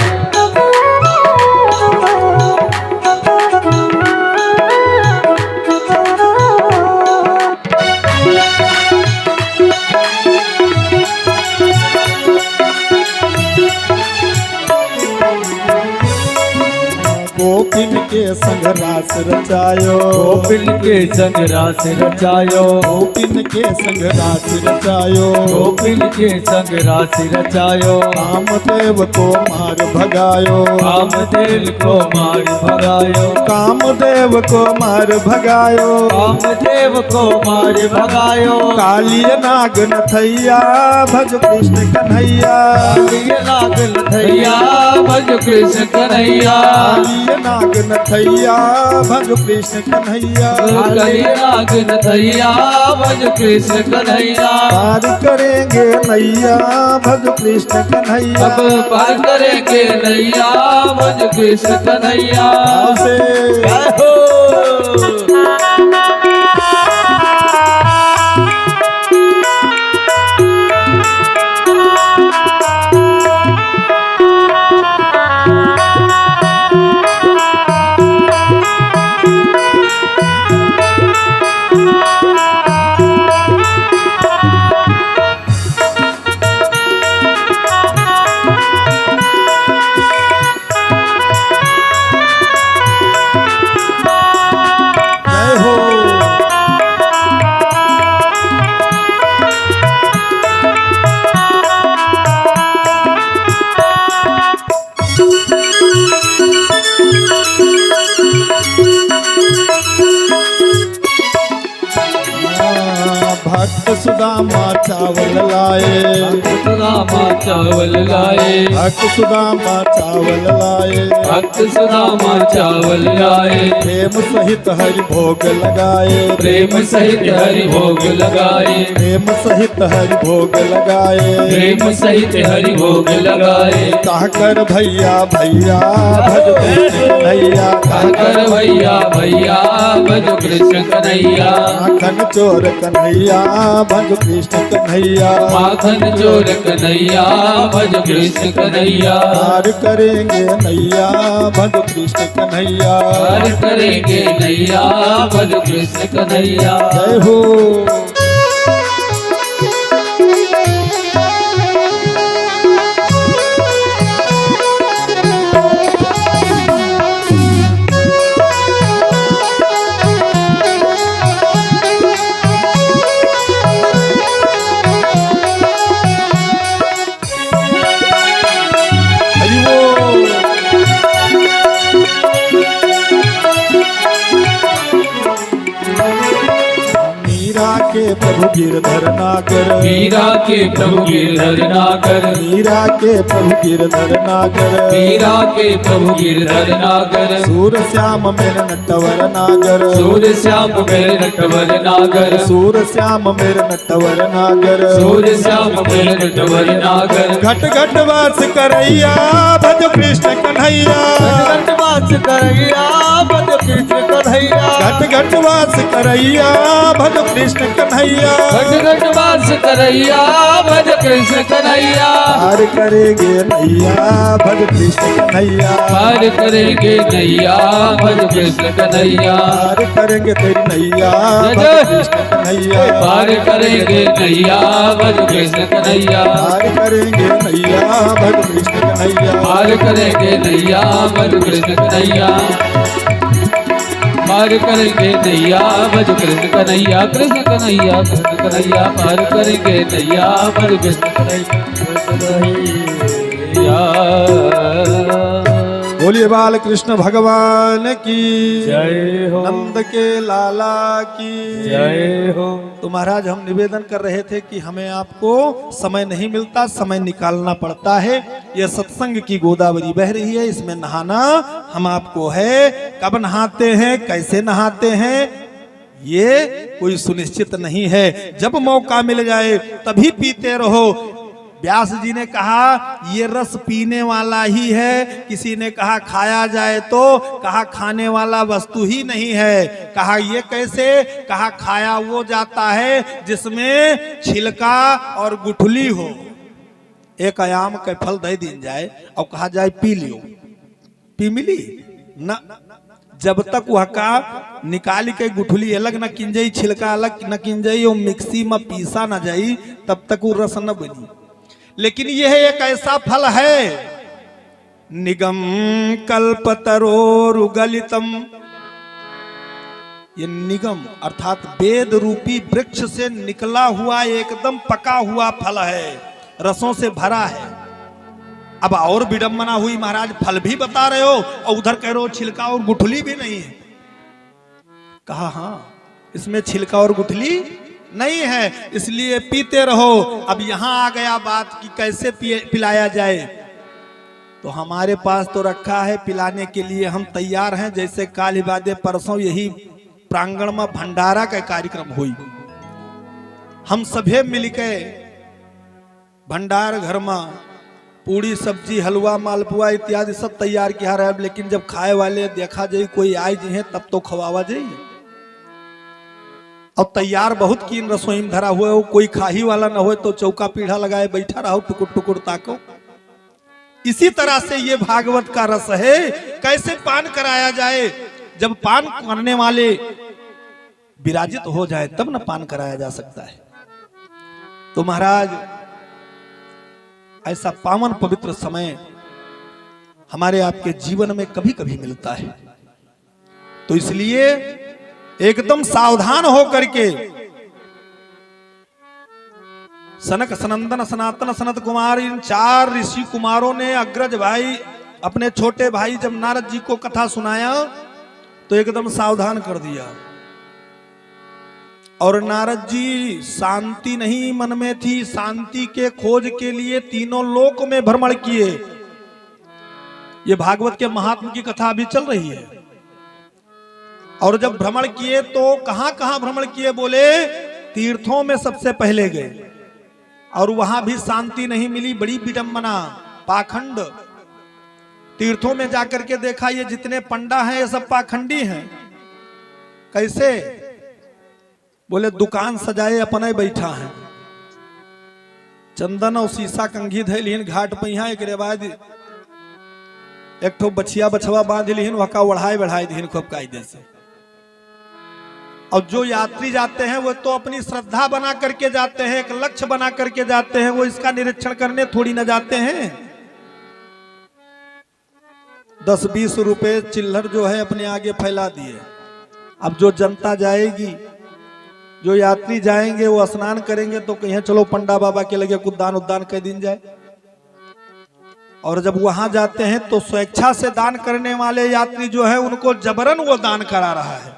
गोपिन के संग रास रचायो। गोपिन के संग रास रचायो। गोपिन के संग रास रचायो। गोपिन के संग रास रचायो। कामदेव को मार भगायो। कामदेव को मार भगायो। कामदेव को मार भगायो। कामदेव को मार भगायो। कालिय नाग नथैया भज कृष्ण कन्हैया। कालिय नाग नथैया भज कृष्ण कन्हैया। कालिय नाग नथैया भज कृष्ण कन्हैया। कालिय नाग नथैया भज कृष्ण कन्हैया। पार करेंगे नैया भज कृष्ण कन्हैया। अब पार करेंगे नैया भज कृष्ण कन्हैया। भाव से जय हो। जय हो। भक्त सुदामा चावल लाए। भक्त सुदामा चावल लाए। भक्त सुदामा चावल लाए। भक्त सुदामा चावल लाए। प्रेम सहित हरि भोग लगाए। प्रेम सहित हरि भोग लगाए। प्रेम सहित हरि भोग लगाए। प्रेम सहित हरि भोग लगाए। कहकर भैया भैया भज कृष्ण कन्हैया। कहकर भैया भैया भज कृष्ण कन्हैया। माखन चोर कन्हैया भज कृष्ण कन्हैया। माखन चोर कन्हैया भज कृष्ण कन्हैया। पार करेंगे नैया भज कृष्ण कन्हैया। पार करेंगे नैया भज कृष्ण कन्हैया। जय हो। हरि बोल। मीरा के प्रभु गिरधर नागर, मीरा के प्रभु गिरधर नागर, मीरा के प्रभु गिरधर नागर, मीरा के प्रभु गिरधर नागर, सूर श्याम मेरे नटवर नागर, सूर्य श्याम मेरे नटवर नागर, सूर श्याम मेरे नटवर नागर, सूर्य श्याम मेरे नटवर नागर, घट घट वास करैया भज कृष्ण कन्हैया, घट वास करैया भज कृष्ण कन्हैया, घट घट वास करैया भज कृष्ण कन्हैया, घट घट वास करैया भज कृष्ण कन्हैया, पार करेंगे नैया भज कृष्ण कन्हैया, पार करेंगे नैया भज कृष्ण कन्हैया, पार करेंगे तेरी नैया जय भज कृष्ण कन्हैया, पार करेंगे नैया भज कृष्ण कन्हैया, पार करेंगे नैया भज कृष्ण कन्हैया, पार करेंगे नैया भज कृष्ण कन्हैया, पार करेंगे नैया भज कृष्ण कन्हैया, कृष्ण कन्हैया कृष्ण कन्हैया, पार करेंगे नैया भज कृष्ण कन्हैया। बोलिए बाल कृष्ण भगवान की जय हो, नंद के लाला की जय हो। तो महाराज हम निवेदन कर रहे थे कि हमें आपको समय नहीं मिलता, समय निकालना पड़ता है। यह सत्संग की गोदावरी बह रही है, इसमें नहाना हम आपको है। कब नहाते हैं, कैसे नहाते हैं, ये कोई सुनिश्चित नहीं है। जब मौका मिल जाए तभी पीते रहो। व्यास जी ने कहा ये रस पीने वाला ही है, किसी ने कहा खाया जाए तो, कहा खाने वाला वस्तु ही नहीं है। कहा ये कैसे, कहा खाया वो जाता है जिसमें छिलका और गुठली हो। एक आयाम के फल दे दिन जाए और कहा जाए पी लियो, पी मिली ना। जब तक वह का निकाल के गुठली अलग न किन जाई, छिलका अलग न किन जाई और मिक्सी में पीसा न जाई, तब तक वो रस न बनी। लेकिन यह एक ऐसा फल है, निगम कल्पतरोरुगलितम, ये निगम अर्थात वेद रूपी वृक्ष से निकला हुआ एकदम पका हुआ फल है, रसों से भरा है। अब और विडंबना हुई, महाराज फल भी बता रहे हो और उधर कह रहे हो छिलका और गुठली भी नहीं है। कहा हाँ, इसमें छिलका और गुठली नहीं है, इसलिए पीते रहो। अब यहां आ गया बात कि कैसे पिलाया जाए, तो हमारे पास तो रखा है पिलाने के लिए, हम तैयार हैं। जैसे काल बादे परसों यही प्रांगण में भंडारा का कार्यक्रम हुई, हम सभी मिलके भंडार घर में पूड़ी सब्जी हलवा मालपुआ इत्यादि सब तैयार किया रहा है। लेकिन जब खाए वाले देखा जाए कोई आए जी है तब तो खवावा जाइए। और तैयार बहुत कीन रसोई में धरा हुआ हो, कोई खाही वाला न हो तो चौका पीढ़ा लगाए बैठा रहो, टुकुर टुकुर ताको। इसी तरह से ये भागवत का रस है। कैसे पान कराया जाए, जब पान करने वाले विराजित हो जाए तब न पान कराया जा सकता है। तो महाराज ऐसा पावन पवित्र समय हमारे आपके जीवन में कभी कभी मिलता है, तो इसलिए एकदम सावधान होकर के सनक सनंदन सनातन सनत कुमार इन 4 ऋषि कुमारों ने अग्रज भाई अपने छोटे भाई जब नारद जी को कथा सुनाया तो एकदम सावधान कर दिया। और नारद जी शांति नहीं मन में थी, शांति के खोज के लिए तीनों लोक में भ्रमण किए। ये भागवत के महात्म की कथा अभी चल रही है। और जब भ्रमण किए तो कहां कहां भ्रमण किए, बोले तीर्थों में सबसे पहले गए और वहां भी शांति नहीं मिली, बड़ी विडंबना पाखंड। तीर्थों में जाकर के देखा ये जितने पंडा हैं ये सब पाखंडी हैं। कैसे, बोले दुकान सजाए अपने बैठा है, चंदन और शीशा कंघी धैल हिन घाट पहिया, एक बाद एक ठो बछिया बछवा बांध लिहिन, वका ओढ़ाए बढ़ाए दिन खूब कायदे से। और जो यात्री जाते हैं वो तो अपनी श्रद्धा बना करके जाते हैं, एक लक्ष्य बना करके जाते हैं, वो इसका निरीक्षण करने थोड़ी ना जाते हैं। 10-20 रुपए चिल्लर जो है अपने आगे फैला दिए। अब जो जनता जाएगी, जो यात्री जाएंगे वो स्नान करेंगे तो कहीं चलो पंडा बाबा के लगे कुछ दान उद्दान कर दिन जाए। और जब वहां जाते हैं तो स्वेच्छा से दान करने वाले यात्री जो है उनको जबरन वो दान करा रहा है।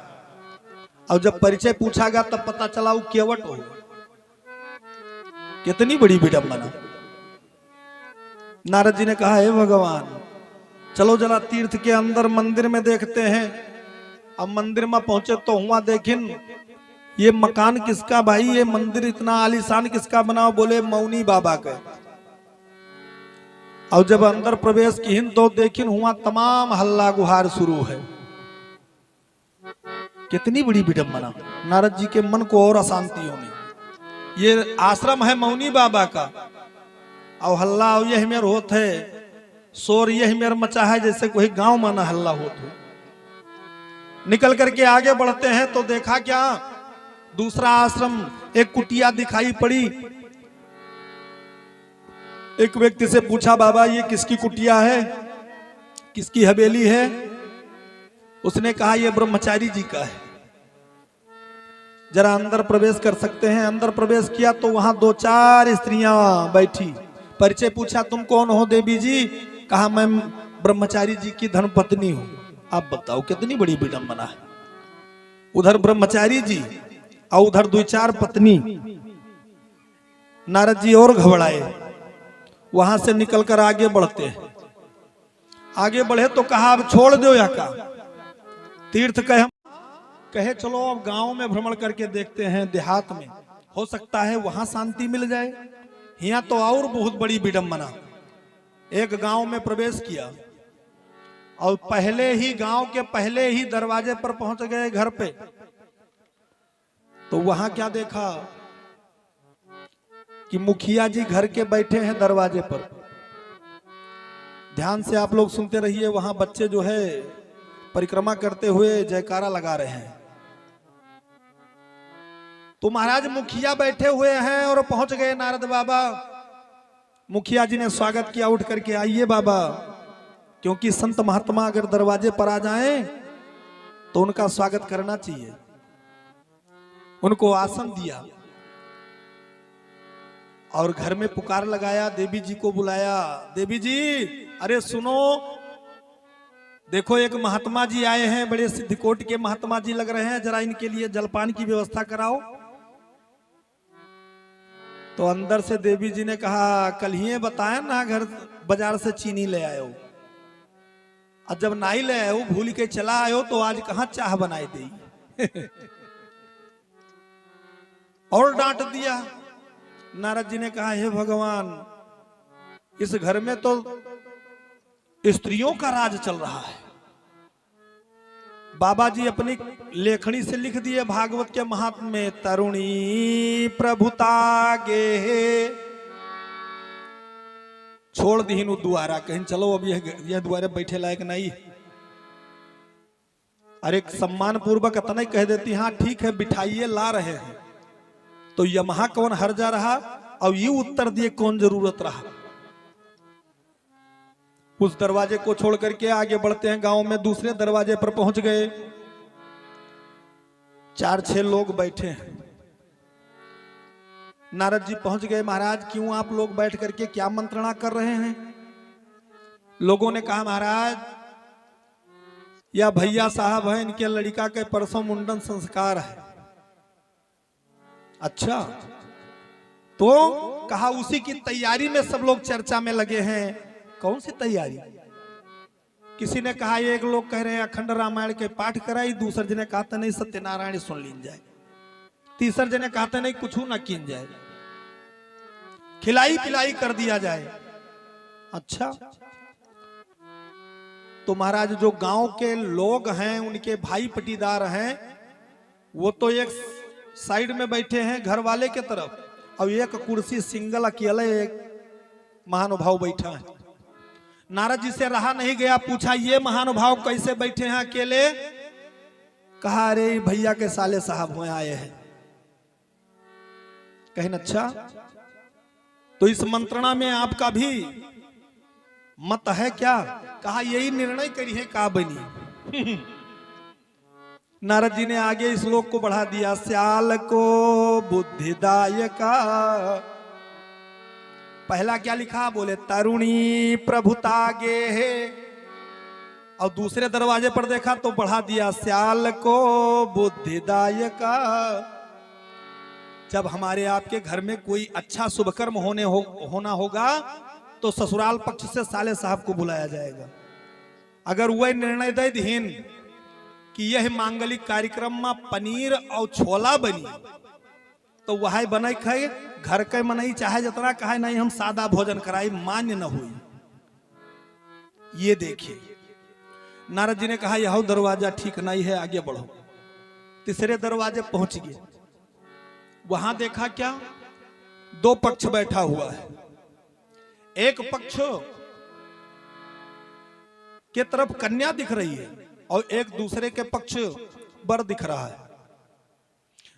और जब परिचय पूछा गया तब पता चला वो केवट हो, कितनी बड़ी विडंबना। नारद जी ने कहा, हे भगवान, चलो जरा तीर्थ के अंदर मंदिर में देखते हैं। अब मंदिर में पहुंचे तो हुआ देखिन, ये मकान किसका भाई, ये मंदिर इतना आलीशान किसका बना? बोले मौनी बाबा का। और जब अंदर प्रवेश किन तो देखिन हुआ तमाम हल्ला गुहार शुरू है। कितनी बड़ी विडंबना। नारद जी के मन को और अशांति होनी। ये आश्रम है मौनी बाबा का और हल्ला यही मेर होत है, शोर यही मेर मचा है जैसे कोई गांव में ना हल्ला होत हो। निकल करके आगे बढ़ते हैं तो देखा क्या, दूसरा आश्रम, एक कुटिया दिखाई पड़ी। एक व्यक्ति से पूछा, बाबा ये किसकी कुटिया है, किसकी हवेली है? उसने कहा, ये ब्रह्मचारी जी का है, जरा अंदर प्रवेश कर सकते हैं? अंदर प्रवेश किया तो वहां 2-4 स्त्रियां बैठी। परिचय पूछा, तुम कौन हो देवी जी? कहा, मैं ब्रह्मचारी जी की धर्मपत्नी हूं। आप बताओ कितनी बड़ी विडंबना है। उधर ब्रह्मचारी जी और उधर 2-4 पत्नी। नारद जी और घबराए। वहां से निकलकर आगे बढ़ते हैं। आगे बढ़े तो कहा, अब छोड़ दो यह का तीर्थ। कहे चलो अब गांव में भ्रमण करके देखते हैं, देहात में हो सकता है वहां शांति मिल जाए। यहाँ तो और बहुत बड़ी विडंबना। एक गांव में प्रवेश किया और गांव के पहले ही दरवाजे पर पहुंच गए घर पे। तो वहां क्या देखा कि मुखिया जी घर के बैठे हैं दरवाजे पर। ध्यान से आप लोग सुनते रहिए। वहां बच्चे जो है परिक्रमा करते हुए जयकारा लगा रहे हैं। तो महाराज मुखिया बैठे हुए हैं और पहुंच गए नारद बाबा। मुखिया जी ने स्वागत किया, उठ करके आइए बाबा, क्योंकि संत महात्मा अगर दरवाजे पर आ जाएं तो उनका स्वागत करना चाहिए। उनको आसन दिया और घर में पुकार लगाया, देवी जी को बुलाया। देवी जी, अरे सुनो, देखो एक महात्मा जी आए हैं, बड़े सिद्धकोट के महात्मा जी लग रहे हैं, जरा इनके लिए जलपान की व्यवस्था कराओ। तो अंदर से देवी जी ने कहा, कल ही बताया ना घर बाजार से चीनी ले आयो, और जब नहीं ले आयो, भूल के चला आयो, तो आज कहां चाह बनाई दी। और डांट दिया। नारद जी ने कहा, हे भगवान, इस घर में तो स्त्रियों का राज चल रहा है। बाबा जी अपनी लेखनी से लिख दिए भागवत के महात्म में, तरुणी प्रभुतागे छोड़ दीन द्वारा, कहीं चलो अब यह द्वारे बैठे लायक नहीं। अरे सम्मान पूर्वक इतना ही कह देती, हाँ ठीक है बिठाइए, ला रहे हैं। तो यमहा कौन हर जा रहा, और ये उत्तर दिए कौन जरूरत रहा। उस दरवाजे को छोड़ करके आगे बढ़ते हैं। गांव में दूसरे दरवाजे पर पहुंच गए। 4-6 लोग बैठे हैं। नारद जी पहुंच गए। महाराज, क्यों आप लोग बैठ करके क्या मंत्रणा कर रहे हैं? लोगों ने कहा, महाराज या भैया साहब है, इनके लड़का के परसों मुंडन संस्कार है। अच्छा, तो कहा उसी की तैयारी में सब लोग चर्चा में लगे हैं। कौन सी तैयारी? किसी ने कहा, एक लोग कह रहे हैं अखंड रामायण के पाठ कराई, दूसरे जने कहते नहीं सत्यनारायण सुन लीन जाए, तीसरे जने कहते नहीं कुछ ना कीन जाए, खिलाई पिलाई कर दिया जाए। अच्छा, तो महाराज जो गांव के लोग हैं, उनके भाई पटीदार हैं, वो तो एक साइड में बैठे हैं घर वाले के तरफ, और एक कुर्सी सिंगल अकेले एक महानुभाव बैठा है। नारद जी से रहा नहीं गया, पूछा ये महानुभाव कैसे बैठे हैं अकेले? कहा, अरे भैया के साले साहब हुए आए हैं। कहें अच्छा, तो इस मंत्रणा में आपका भी मत है क्या? कहा, यही निर्णय करी है का बनी। नारद जी ने आगे श्लोक को बढ़ा दिया, स्याल को बुद्धिदायका। पहला क्या लिखा? बोले तरुणी प्रभुतागे है, और दूसरे दरवाजे पर देखा तो बढ़ा दिया, स्याल को बुद्धिदायका। जब हमारे आपके घर में कोई अच्छा शुभकर्म होना होगा तो ससुराल पक्ष से साले साहब को बुलाया जाएगा। अगर वह निर्णय दे दीन कि यह मांगलिक कार्यक्रम में पनीर और छोला बनी तो वह बने खाए, घर के मनई चाहे जितना कहे नहीं हम सादा भोजन कराई, मान्य न हुई। ये देखिए नारद जी ने कहा यह दरवाजा ठीक नहीं है, आगे बढ़ो। तीसरे दरवाजे पहुंच गए, वहां देखा क्या, दो पक्ष बैठा हुआ है। एक पक्ष के तरफ कन्या दिख रही है और एक दूसरे के पक्ष वर दिख रहा है।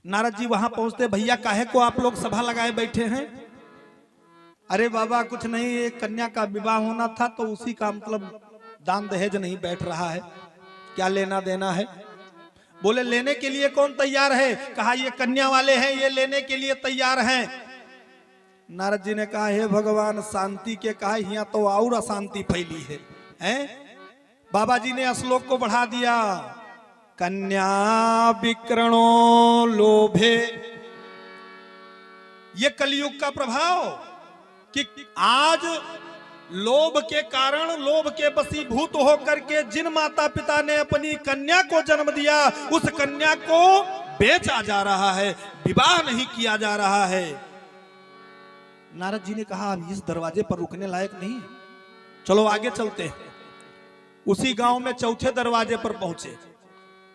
नारद जी वहां पहुंचते, भैया काहे को आप लोग सभा लगाए बैठे हैं? अरे बाबा कुछ नहीं, एक कन्या का विवाह होना था तो उसी का मतलब दान दहेज नहीं बैठ रहा है, क्या लेना देना है? बोले लेने के लिए कौन तैयार है? कहा ये कन्या वाले हैं, ये लेने के लिए तैयार हैं। नारद जी ने कहा हे भगवान शांति के, कहा यहाँ तो और अशांति फैली है, हैं? बाबा जी ने श्लोक को बढ़ा दिया, कन्या विकरणो लोभे। ये कलयुग का प्रभाव कि आज लोभ के कारण, लोभ के वशीभूत होकर के जिन माता पिता ने अपनी कन्या को जन्म दिया उस कन्या को बेचा जा रहा है, विवाह नहीं किया जा रहा है। नारद जी ने कहा हम इस दरवाजे पर रुकने लायक नहीं, चलो आगे चलते हैं। उसी गांव में चौथे दरवाजे पर पहुंचे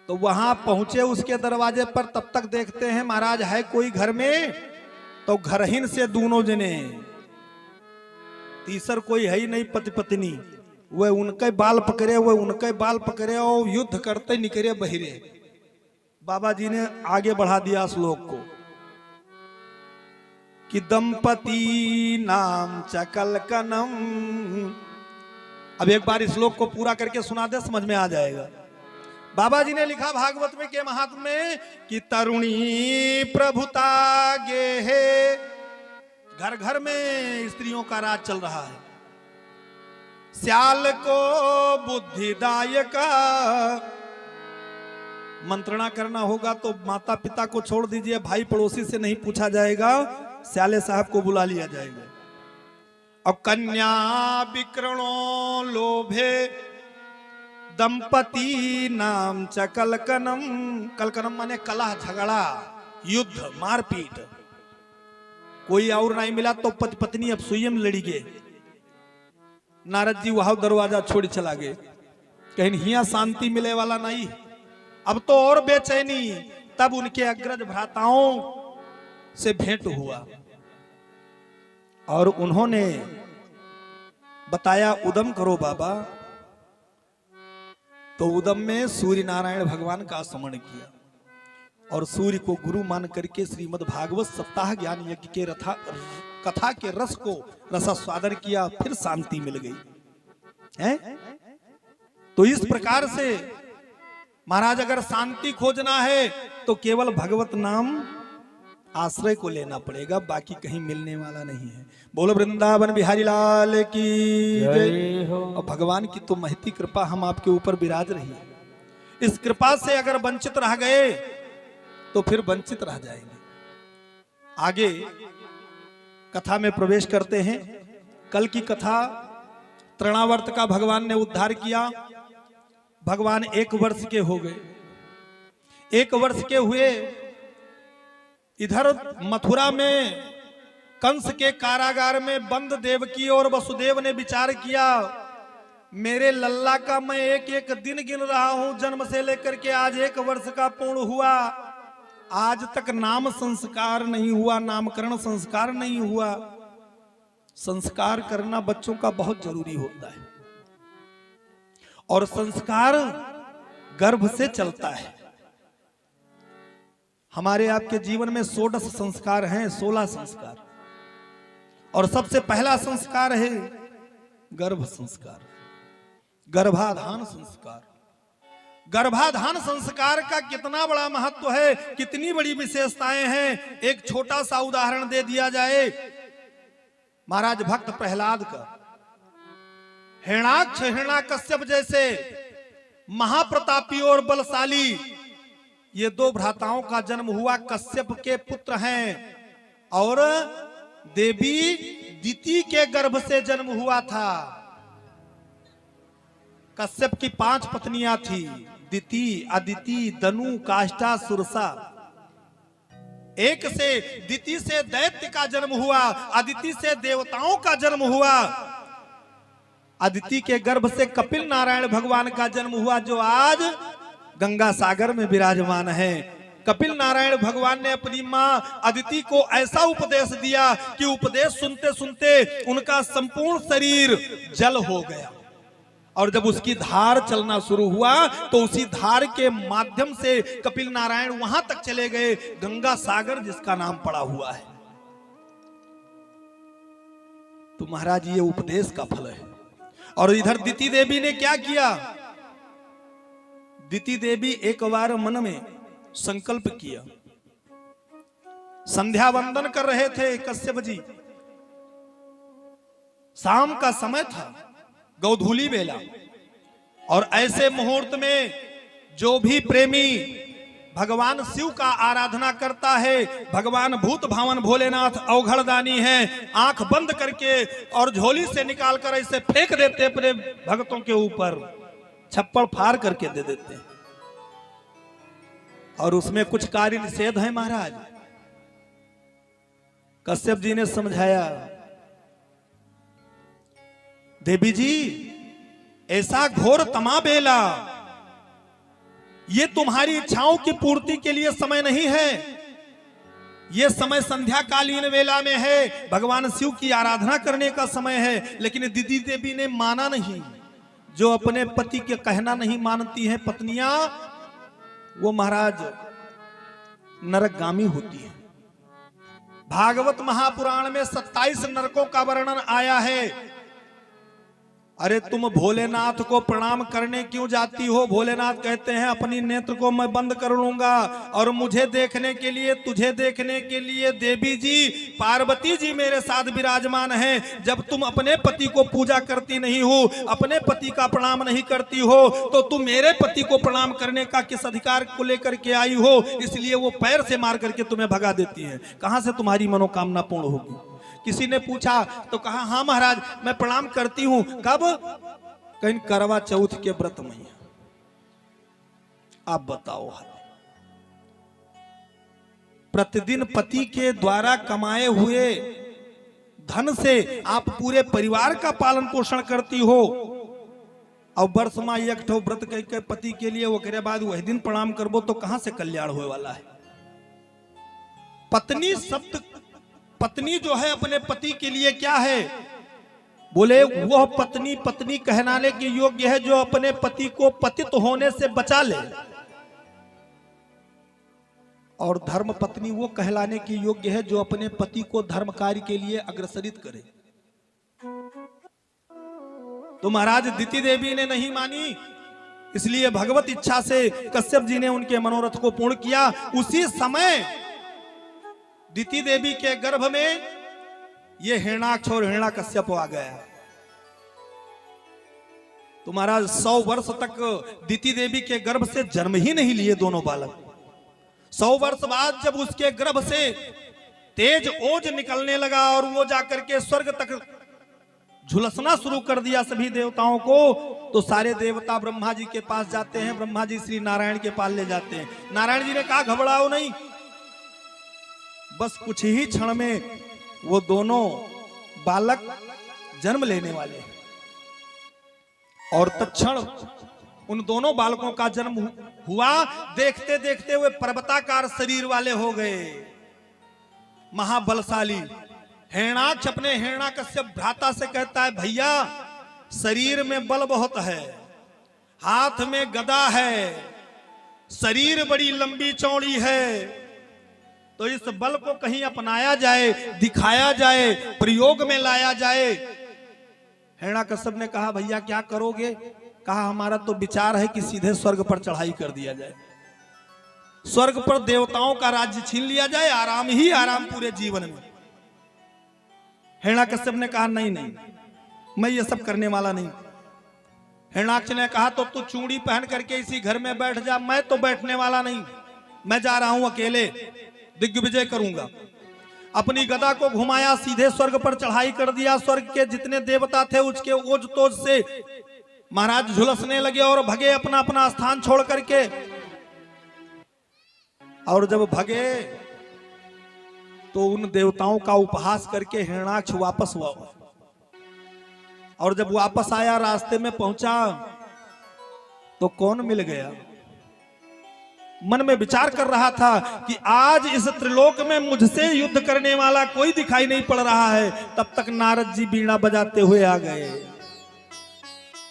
तो वहां पहुंचे उसके दरवाजे पर, तब तक देखते हैं महाराज है कोई घर में, तो घरहीन से दोनों जने, तीसर कोई है ही नहीं, पति पत्नी, वह उनके बाल पकड़े, वह उनके बाल पकड़े और युद्ध करते निकले बहिरे। बाबा जी ने आगे बढ़ा दिया श्लोक को कि दंपति नाम चकलकनम। अब एक बार इस श्लोक को पूरा करके सुना दे, समझ में आ जाएगा। बाबा जी ने लिखा भागवत में के महात्म में कि तरुणी प्रभुता गे है, घर घर में स्त्रियों का राज चल रहा है। श्याल को बुद्धिदायका, मंत्रणा करना होगा तो माता पिता को छोड़ दीजिए, भाई पड़ोसी से नहीं पूछा जाएगा, श्याले साहब को बुला लिया जाएगा। और कन्या विकरणो लोभे दंपति नाम च कलकनम। कलकनम माने कलह, झगड़ा, युद्ध, मारपीट। कोई और नहीं मिला तो पति पत्नी अब स्वयं लड़ी गए। नारद जी वहां दरवाजा छोड़ चला गए, कहीं हिया शांति मिले वाला नहीं, अब तो और बेचैनी। तब उनके अग्रज भ्राताओं से भेंट हुआ और उन्होंने बताया उदम करो बाबा। तो उदम में सूर्य नारायण भगवान का स्मरण किया और सूर्य को गुरु मान करके श्रीमद् भागवत सप्ताह ज्ञान यज्ञ के कथा के रस को रसास्वादन किया, फिर शांति मिल गई है। तो इस प्रकार से महाराज अगर शांति खोजना है तो केवल भगवत नाम आश्रय को लेना पड़ेगा, बाकी कहीं मिलने वाला नहीं है। बोलो वृंदावन बिहारी लाल की जय हो। और भगवान की तो महती कृपा हम आपके ऊपर विराज रही है। इस कृपा से अगर वंचित रह गए तो फिर वंचित रह जाएंगे। आगे कथा में प्रवेश करते हैं। कल की कथा तृणावर्त का भगवान ने उद्धार किया। भगवान 1 वर्ष के हो गए। 1 वर्ष के हुए, इधर मथुरा में कंस के कारागार में बंद देवकी और वसुदेव ने विचार किया, मेरे लल्ला का मैं एक एक दिन गिन रहा हूं, जन्म से लेकर के आज 1 वर्ष का पूर्ण हुआ, आज तक नाम संस्कार नहीं हुआ, नामकरण संस्कार नहीं हुआ। संस्कार करना बच्चों का बहुत जरूरी होता है और संस्कार गर्भ से चलता है। हमारे आपके जीवन में 16 संस्कार हैं, 16 संस्कार, और सबसे पहला संस्कार है गर्भ संस्कार, गर्भाधान संस्कार। गर्भाधान संस्कार का कितना बड़ा महत्व है, कितनी बड़ी विशेषताएं हैं, एक छोटा सा उदाहरण दे दिया जाए। महाराज भक्त प्रहलाद का, हिरण्याक्ष हिरण्याकश्यप जैसे महाप्रतापी और बलशाली ये दो भ्राताओं का जन्म हुआ, कश्यप के पुत्र हैं, और देवी दिति के गर्भ से जन्म हुआ था। कश्यप की 5 पत्नियां थी, दिति, अदिति, दनु, काष्ठा, सुरसा। एक से दिति से दैत्य का जन्म हुआ, अदिति से देवताओं का जन्म हुआ। अदिति के गर्भ से कपिल नारायण भगवान का जन्म हुआ, जो आज गंगा सागर में विराजमान है। कपिल नारायण भगवान ने अपनी मां अदिति को ऐसा उपदेश दिया कि उपदेश सुनते सुनते उनका संपूर्ण शरीर जल हो गया, और जब उसकी धार चलना शुरू हुआ तो उसी धार के माध्यम से कपिल नारायण वहां तक चले गए, गंगा सागर जिसका नाम पड़ा हुआ है। तो महाराज ये उपदेश का फल है। और इधर दिति देवी ने क्या किया? दिति देवी एक बार मन में संकल्प किया, संध्या वंदन कर रहे थे कश्यप जी, शाम का समय था, गौधूली बेला, और ऐसे मुहूर्त में जो भी प्रेमी भगवान शिव का आराधना करता है, भगवान भूत भावन भोलेनाथ अवघड़दानी है, आंख बंद करके और झोली से निकालकर ऐसे फेंक देते अपने भक्तों के ऊपर, छप्पड़ फाड़ करके दे देते हैं। और उसमें कुछ कार्य निषेध है महाराज। कश्यप जी ने समझाया, देवी जी ऐसा घोर तमा बेला, ये तुम्हारी इच्छाओं की पूर्ति के लिए समय नहीं है, ये समय संध्या कालीन वेला में है, भगवान शिव की आराधना करने का समय है। लेकिन दिति देवी ने माना नहीं। जो अपने पति के कहना नहीं मानती हैं पत्नियां, वो महाराज नरकगामी होती है। भागवत महापुराण में 27 नरकों का वर्णन आया है। अरे तुम भोलेनाथ को प्रणाम करने क्यों जाती हो? भोलेनाथ कहते हैं अपनी नेत्र को मैं बंद कर लूंगा, और मुझे देखने के लिए, तुझे देखने के लिए देवी जी, पार्वती जी मेरे साथ विराजमान हैं। जब तुम अपने पति को पूजा करती नहीं हो, अपने पति का प्रणाम नहीं करती हो, तो तुम मेरे पति को प्रणाम करने का किस अधिकार को लेकर के आई हो? इसलिए वो पैर से मार करके तुम्हें भगा देती है। कहां से तुम्हारी मनोकामना पूर्ण होगी? किसी ने पूछा तो कहा, हाँ महाराज मैं प्रणाम करती हूं। कब? कहीं करवा चौथ के व्रत में। आप बताओ, प्रतिदिन पति के द्वारा कमाए हुए धन से आप पूरे परिवार का पालन पोषण करती हो, और वर्ष में एक ठो व्रत के पति के लिए, वो करे बाद वही दिन प्रणाम करबो तो कहां से कल्याण होने वाला है? पत्नी शब्द, पत्नी जो है अपने पति के लिए क्या है? बोले वह पत्नी पत्नी कहलाने के योग्य है जो अपने पति को पतित होने से बचा ले, और धर्म पत्नी वो कहलाने की योग्य है जो अपने पति को धर्म कार्य के लिए अग्रसरित करे। तो महाराज दिति देवी ने नहीं मानी, इसलिए भगवत इच्छा से कश्यप जी ने उनके मनोरथ को पूर्ण किया। उसी समय दिति देवी के गर्भ में ये हिरणाक्ष और हिरण्यकश्यप आ गया। तो महाराज 100 वर्ष तक दिति देवी के गर्भ से जन्म ही नहीं लिए दोनों बालक। 100 वर्ष बाद जब उसके गर्भ से तेज ओज निकलने लगा और वो जाकर के स्वर्ग तक झुलसना शुरू कर दिया सभी देवताओं को, तो सारे देवता ब्रह्मा जी के पास जाते हैं। ब्रह्मा जी श्री नारायण के पास ले जाते हैं। नारायण जी ने कहा, घबराओ नहीं, बस कुछ ही क्षण में वो दोनों बालक जन्म लेने वाले हैं। और तत्क्षण उन दोनों बालकों का जन्म हुआ। देखते देखते वे पर्वताकार शरीर वाले हो गए, महाबलशाली। हिरणाक्ष अपने हिरण्यकश्यप भ्राता से कहता है, भैया शरीर में बल बहुत है, हाथ में गदा है, शरीर बड़ी लंबी चौड़ी है, तो इस बल को कहीं अपनाया जाए, दिखाया जाए, प्रयोग में लाया जाए। हिरण्यकश्यप ने कहा, भैया क्या करोगे? कहा, हमारा तो विचार है कि सीधे स्वर्ग पर चढ़ाई कर दिया जाए, स्वर्ग पर देवताओं का राज्य छीन लिया जाए, आराम ही आराम पूरे जीवन में। हिरण्यकश्यप ने कहा, नहीं नहीं, मैं ये सब करने वाला नहीं। हिरण्याक्ष ने कहा, तो तू चूड़ी पहन करके इसी घर में बैठ जा, मैं तो बैठने वाला नहीं। मैं जा रहा हूं अकेले, दिग्विजय करूंगा। अपनी गदा को घुमाया, सीधे स्वर्ग पर चढ़ाई कर दिया। स्वर्ग के जितने देवता थे उसके ओज तोज से महाराज झुलसने लगे और भगे अपना अपना स्थान छोड़ करके। और जब भगे तो उन देवताओं का उपहास करके हिरण्याक्ष वापस हुआ। और जब वापस आया, रास्ते में पहुंचा तो कौन मिल गया? मन में विचार कर रहा था कि आज इस त्रिलोक में मुझसे युद्ध करने वाला कोई दिखाई नहीं पड़ रहा है। तब तक नारद जी बीड़ा बजाते हुए आ गए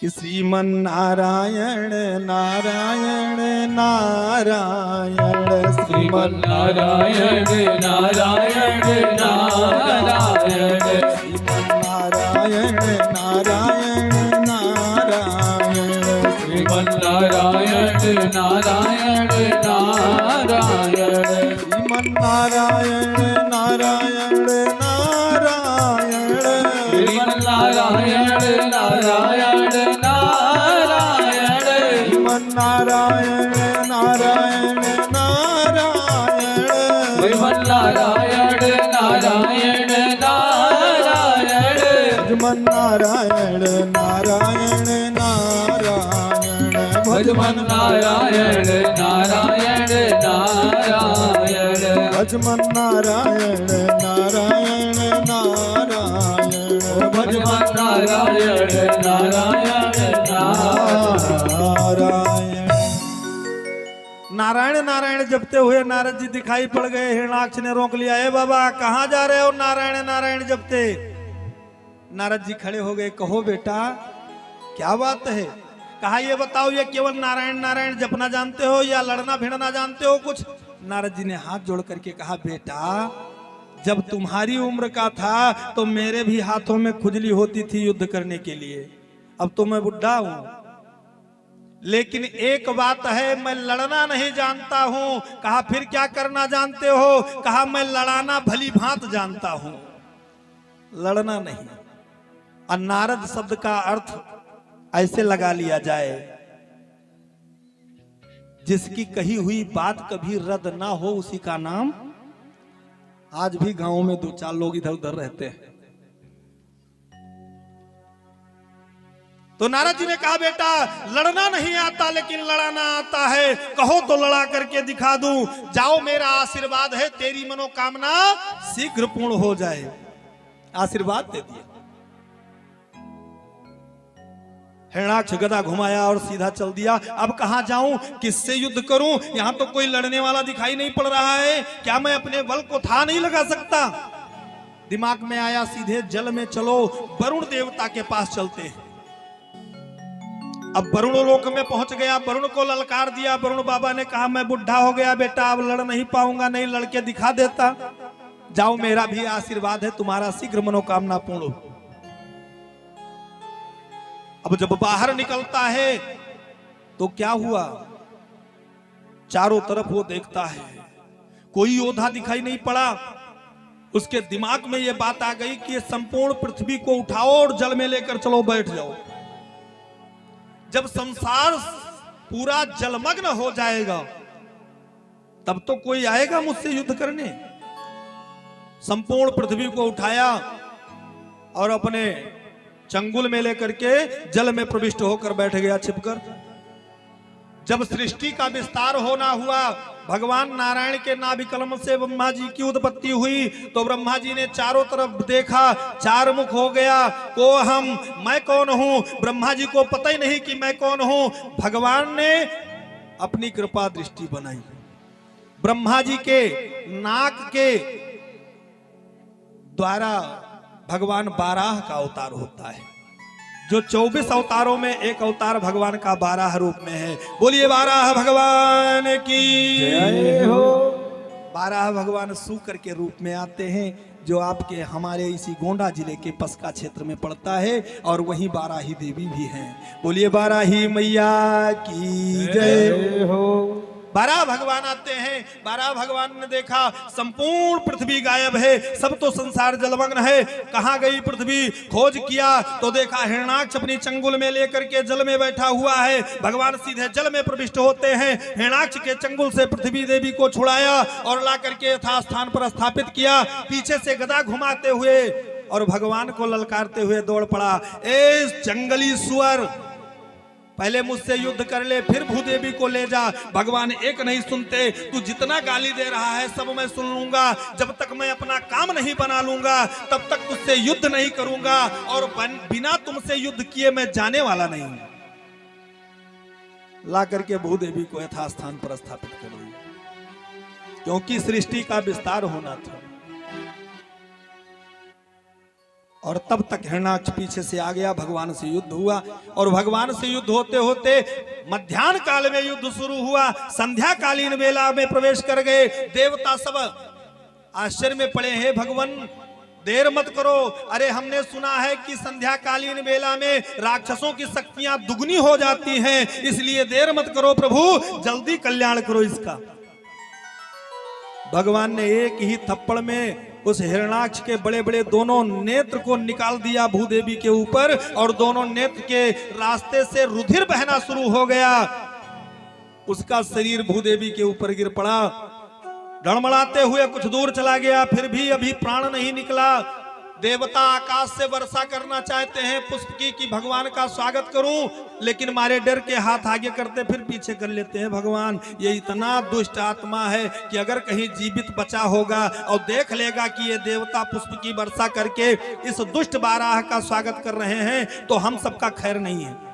कि श्रीमन नारायण नारायण नारायण, श्रीमन नारायण नारायण नारायण, श्रीमन नारायण नारायण नारायण, श्रीमन नारायण नारायण नारायण, श्रीमन नारायण नारायण नारायण, श्रीमन नारायण नारायण नारायण, श्रीमन नारायण नारायण नारायण, श्रीमन नारायण नारायण नारायण, भजमन नारायण नारायण नारायण, भजमन नारायण नारायण नारायण, भजमन नारायण नारायण नारायण, भजमन नारायण नारायण नारायण। नारायण नारायण जपते हुए नारद जी दिखाई पड़ गए। हिरण्याक्ष ने रोक लिया, ए बाबा कहाँ जा रहे हो नारायण नारायण जपते? नारद जी खड़े हो गए, कहो बेटा क्या बात है? कहा ये बताओ, ये केवल नारायण नारायण जपना जानते हो या लड़ना भिड़ना जानते हो कुछ? नारद जी ने हाथ जोड़ करके कहा, बेटा जब तुम्हारी उम्र का था तो मेरे भी हाथों में खुजली होती थी युद्ध करने के लिए। अब तो मैं बुढ़ा हूं, लेकिन एक बात है, मैं लड़ना नहीं जानता हूं। कहा फिर क्या करना जानते हो? कहा मैं लड़ाना भली भांत जानता हूं, लड़ना नहीं। और नारद शब्द का अर्थ ऐसे लगा लिया जाए, जिसकी कही हुई बात कभी रद्द ना हो उसी का नाम। आज भी गांवों में दो चार लोग इधर उधर रहते हैं। तो नारद जी ने कहा, बेटा लड़ना नहीं आता लेकिन लड़ाना आता है, कहो तो लड़ा करके दिखा दूं। जाओ, मेरा आशीर्वाद है, तेरी मनोकामना शीघ्र पूर्ण हो जाए। आशीर्वाद दे दिया। हिरण्याक्ष गदा घुमाया और सीधा चल दिया। अब कहां जाऊं, किससे युद्ध करूं? यहां तो कोई लड़ने वाला दिखाई नहीं पड़ रहा है। क्या मैं अपने बल को था नहीं लगा सकता? दिमाग में आया, सीधे जल में चलो, वरुण देवता के पास चलते हैं। अब वरुण लोक में पहुंच गया, वरुण को ललकार दिया। वरुण बाबा ने कहा, मैं बुढ़ा हो गया बेटा, अब लड़ नहीं पाऊंगा, नहीं लड़के दिखा देता। जाओ, मेरा भी आशीर्वाद है, तुम्हारा शीघ्र मनोकामना पूर्ण हो। अब जब बाहर निकलता है तो क्या हुआ? चारों तरफ वो देखता है, कोई योद्धा दिखाई नहीं पड़ा। उसके दिमाग में ये बात आ गई कि ये संपूर्ण पृथ्वी को उठाओ और जल में लेकर चलो, बैठ जाओ। जब संसार पूरा जलमग्न हो जाएगा तब तो कोई आएगा मुझसे युद्ध करने। संपूर्ण पृथ्वी को उठाया और अपने चंगुल में लेकर के जल में प्रविष्ट होकर बैठ गया छिपकर। जब सृष्टि का विस्तार होना हुआ, भगवान नारायण के नाभिकलम से ब्रह्मा जी की उत्पत्ति हुई, तो ब्रह्मा जी ने चारों तरफ देखा, चार मुख हो गया। को हम, मैं कौन हूं? ब्रह्मा जी को पता ही नहीं कि मैं कौन हूं। भगवान ने अपनी कृपा दृष्टि बनाई। ब्रह्मा जी के नाक के द्वारा भगवान बाराह का अवतार होता है। जो 24 अवतारों में एक अवतार भगवान का बाराह रूप में है। बोलिए बाराह भगवान की जय हो। बाराह भगवान सूकर के रूप में आते हैं, जो आपके हमारे इसी गोंडा जिले के पसका क्षेत्र में पड़ता है, और वहीं बाराही देवी भी हैं। बोलिए बाराही मैया की जय हो। 12 भगवान आते हैं। 12 भगवान ने देखा संपूर्ण पृथ्वी गायब है, सब तो संसार जलमग्न है, कहां गई पृथ्वी? खोज किया तो देखा हिरणाक्ष अपनी चंगुल में लेकर के जल में बैठा हुआ है। भगवान सीधे जल में प्रविष्ट होते हैं, हिरणाक्ष के चंगुल से पृथ्वी देवी को छुड़ाया और ला करके यथास्थान पर स्थापित किया। पीछे से गदा घुमाते हुए और भगवान को ललकारते हुए दौड़ पड़ा, ए जंगली सुअर, पहले मुझसे युद्ध कर ले, फिर भूदेवी को ले जा। भगवान एक नहीं सुनते, तू जितना गाली दे रहा है सब मैं सुन लूंगा, जब तक मैं अपना काम नहीं बना लूंगा तब तक तुझसे युद्ध नहीं करूंगा, और बिना तुमसे युद्ध किए मैं जाने वाला नहीं हूं। ला करके भूदेवी को यथास्थान पर स्थापित कर दिया, क्योंकि सृष्टि का विस्तार होना था। और तब तक हिरणाक्ष पीछे से आ गया, भगवान से युद्ध हुआ, और भगवान से युद्ध होते होते मध्याह्न काल में युद्ध शुरू हुआ। संध्या कालीन वेला में प्रवेश कर गए। देवता सब आश्चर्य में पड़े हैं, भगवान देर मत करो, अरे हमने सुना है कि संध्या कालीन वेला में राक्षसों की शक्तियां दुगनी हो जाती हैं, इसलिए देर मत करो प्रभु, जल्दी कल्याण करो इसका। भगवान ने एक ही थप्पड़ में उस हिरणाक्ष के बड़े बड़े दोनों नेत्र को निकाल दिया भूदेवी के ऊपर, और दोनों नेत्र के रास्ते से रुधिर बहना शुरू हो गया। उसका शरीर भूदेवी के ऊपर गिर पड़ा, डड़मड़ाते हुए कुछ दूर चला गया, फिर भी अभी प्राण नहीं निकला। देवता आकाश से वर्षा करना चाहते हैं पुष्प की कि भगवान का स्वागत करूं, लेकिन मारे डर के हाथ आगे करते फिर पीछे कर लेते हैं। भगवान ये इतना दुष्ट आत्मा है कि अगर कहीं जीवित बचा होगा और देख लेगा कि ये देवता पुष्प की वर्षा करके इस दुष्ट बाराह का स्वागत कर रहे हैं तो हम सबका खैर नहीं है।